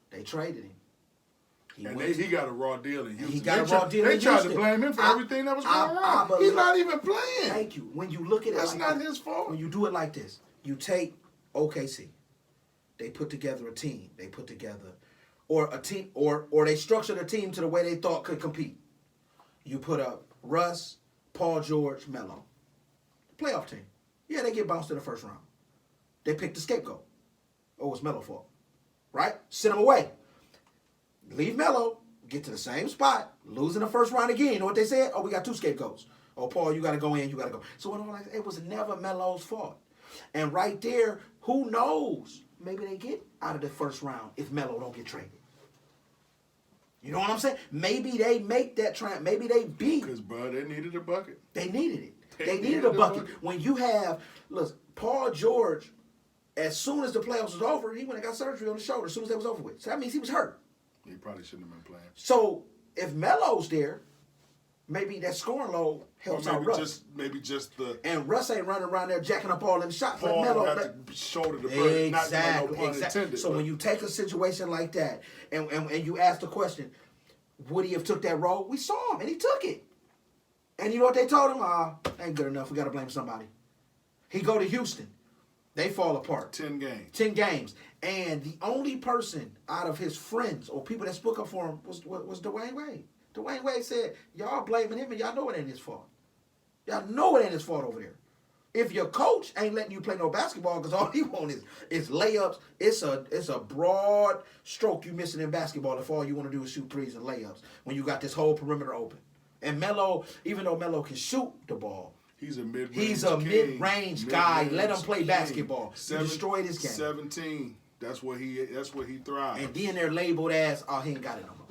They traded him. He got a raw deal in Houston. He got a raw deal in They tried to Houston. blame him for everything that was going wrong. believe- He's not even playing. Thank you. When you look at it That's like not this, his fault. When you do it like this, you take OKC. They put together a team. They put together, or a team, or they structured a team to the way they thought could compete. You put up Russ, Paul George, Melo. Playoff team. Yeah, they get bounced in the first round. They picked the scapegoat. Oh, it's Melo's fault. Right? Send him away. Leave Melo. Get to the same spot. Lose in the first round again. You know what they said? Oh, we got two scapegoats. Oh, Paul, you got to go in. You got to go. So it was never Melo's fault. And right there, who knows? Maybe they get out of the first round if Melo don't get traded. You know what I'm saying? Maybe they make that trade. Maybe they beat. Because, bro, they needed a bucket. They needed it. They needed a bucket. When you have, look, Paul George, as soon as the playoffs was over, he went and got surgery on the shoulder as soon as it was over with. So that means he was hurt. He probably shouldn't have been playing. So if Melo's there, maybe that scoring load helps out Russ. Maybe just the And Russ ain't running around there jacking up all them shots. Paul Melo, had to shoulder the burden. exactly, No pun intended. So when you take a situation like that and you ask the question, would he have took that role? We saw him and he took it. And you know what they told him? Ain't good enough. We got to blame somebody. He go to Houston. They fall apart. 10 games. 10 games. And the only person out of his friends or people that spoke up for him was Dwayne Wade. Dwayne Wade said, y'all blaming him and y'all know it ain't his fault. Y'all know it ain't his fault over there. If your coach ain't letting you play no basketball because all he wants is layups, it's a broad stroke you missing in basketball if all you want to do is shoot threes and layups when you got this whole perimeter open. And Melo, even though Melo can shoot the ball, he's a mid-range mid-range guy. Let him play basketball. He destroyed his game. 17. That's where he thrives. And then they're labeled as, oh, he ain't got it no more.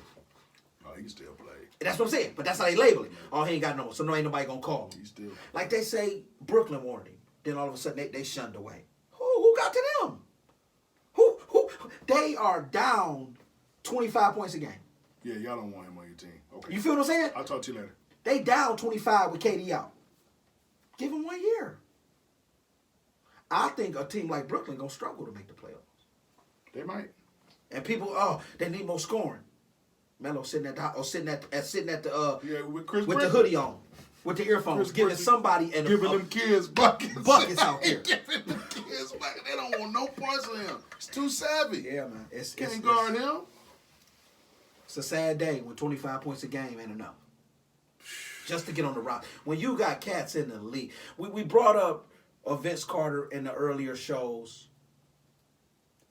Oh, he still play. That's what I'm saying. But that's how they label it. Oh, he ain't got no more. So no ain't nobody gonna call him. He still. Like they say, Brooklyn wanted him. Then all of a sudden they shunned away. Who got to them? Who? They are down 25 points a game. Yeah, y'all don't want him on your team. Okay. You feel what I'm saying? I'll talk to you later. They down 25 with KD out. Give him 1 year. I think a team like Brooklyn gonna struggle to make the playoffs. They might. And people, they need more scoring. Melo sitting at the with Chris with Bridges. the hoodie on, with the earphones, Chris giving Bridges somebody giving them kids buckets. buckets out there. Giving them kids buckets. They don't want no points on him. He's too savvy. Yeah, man. Can't guard him. It's a sad day when 25 points a game ain't enough. Just to get on the rock. When you got cats in the league. We brought up Vince Carter in the earlier shows.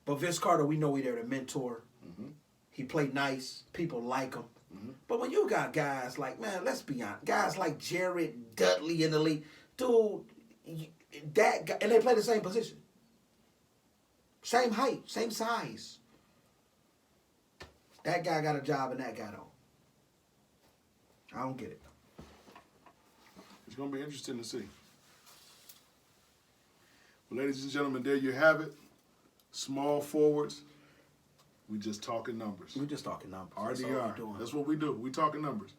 But Vince Carter, we know he's there to mentor. Mm-hmm. He played nice. People like him. Mm-hmm. But when you got guys like, man, let's be honest, guys like Jared Dudley in the league, dude, that guy, and they play the same position. Same height, same size. That guy got a job and that guy don't. I don't get it. It's going to be interesting to see. Well, ladies and gentlemen, there you have it. Small forwards. We just talking numbers. We're just talking numbers. RDR. That's what we do. We talking numbers.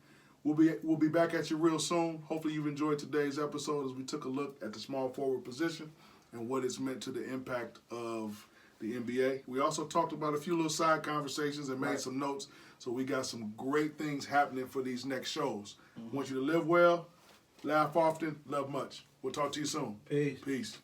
We'll be back at you real soon. Hopefully you've enjoyed today's episode as we took a look at the small forward position and what it's meant to the impact of the NBA. We also talked about a few little side conversations and made some notes. So we got some great things happening for these next shows. Want you to live well, laugh often, love much. We'll talk to you soon. Peace. Peace.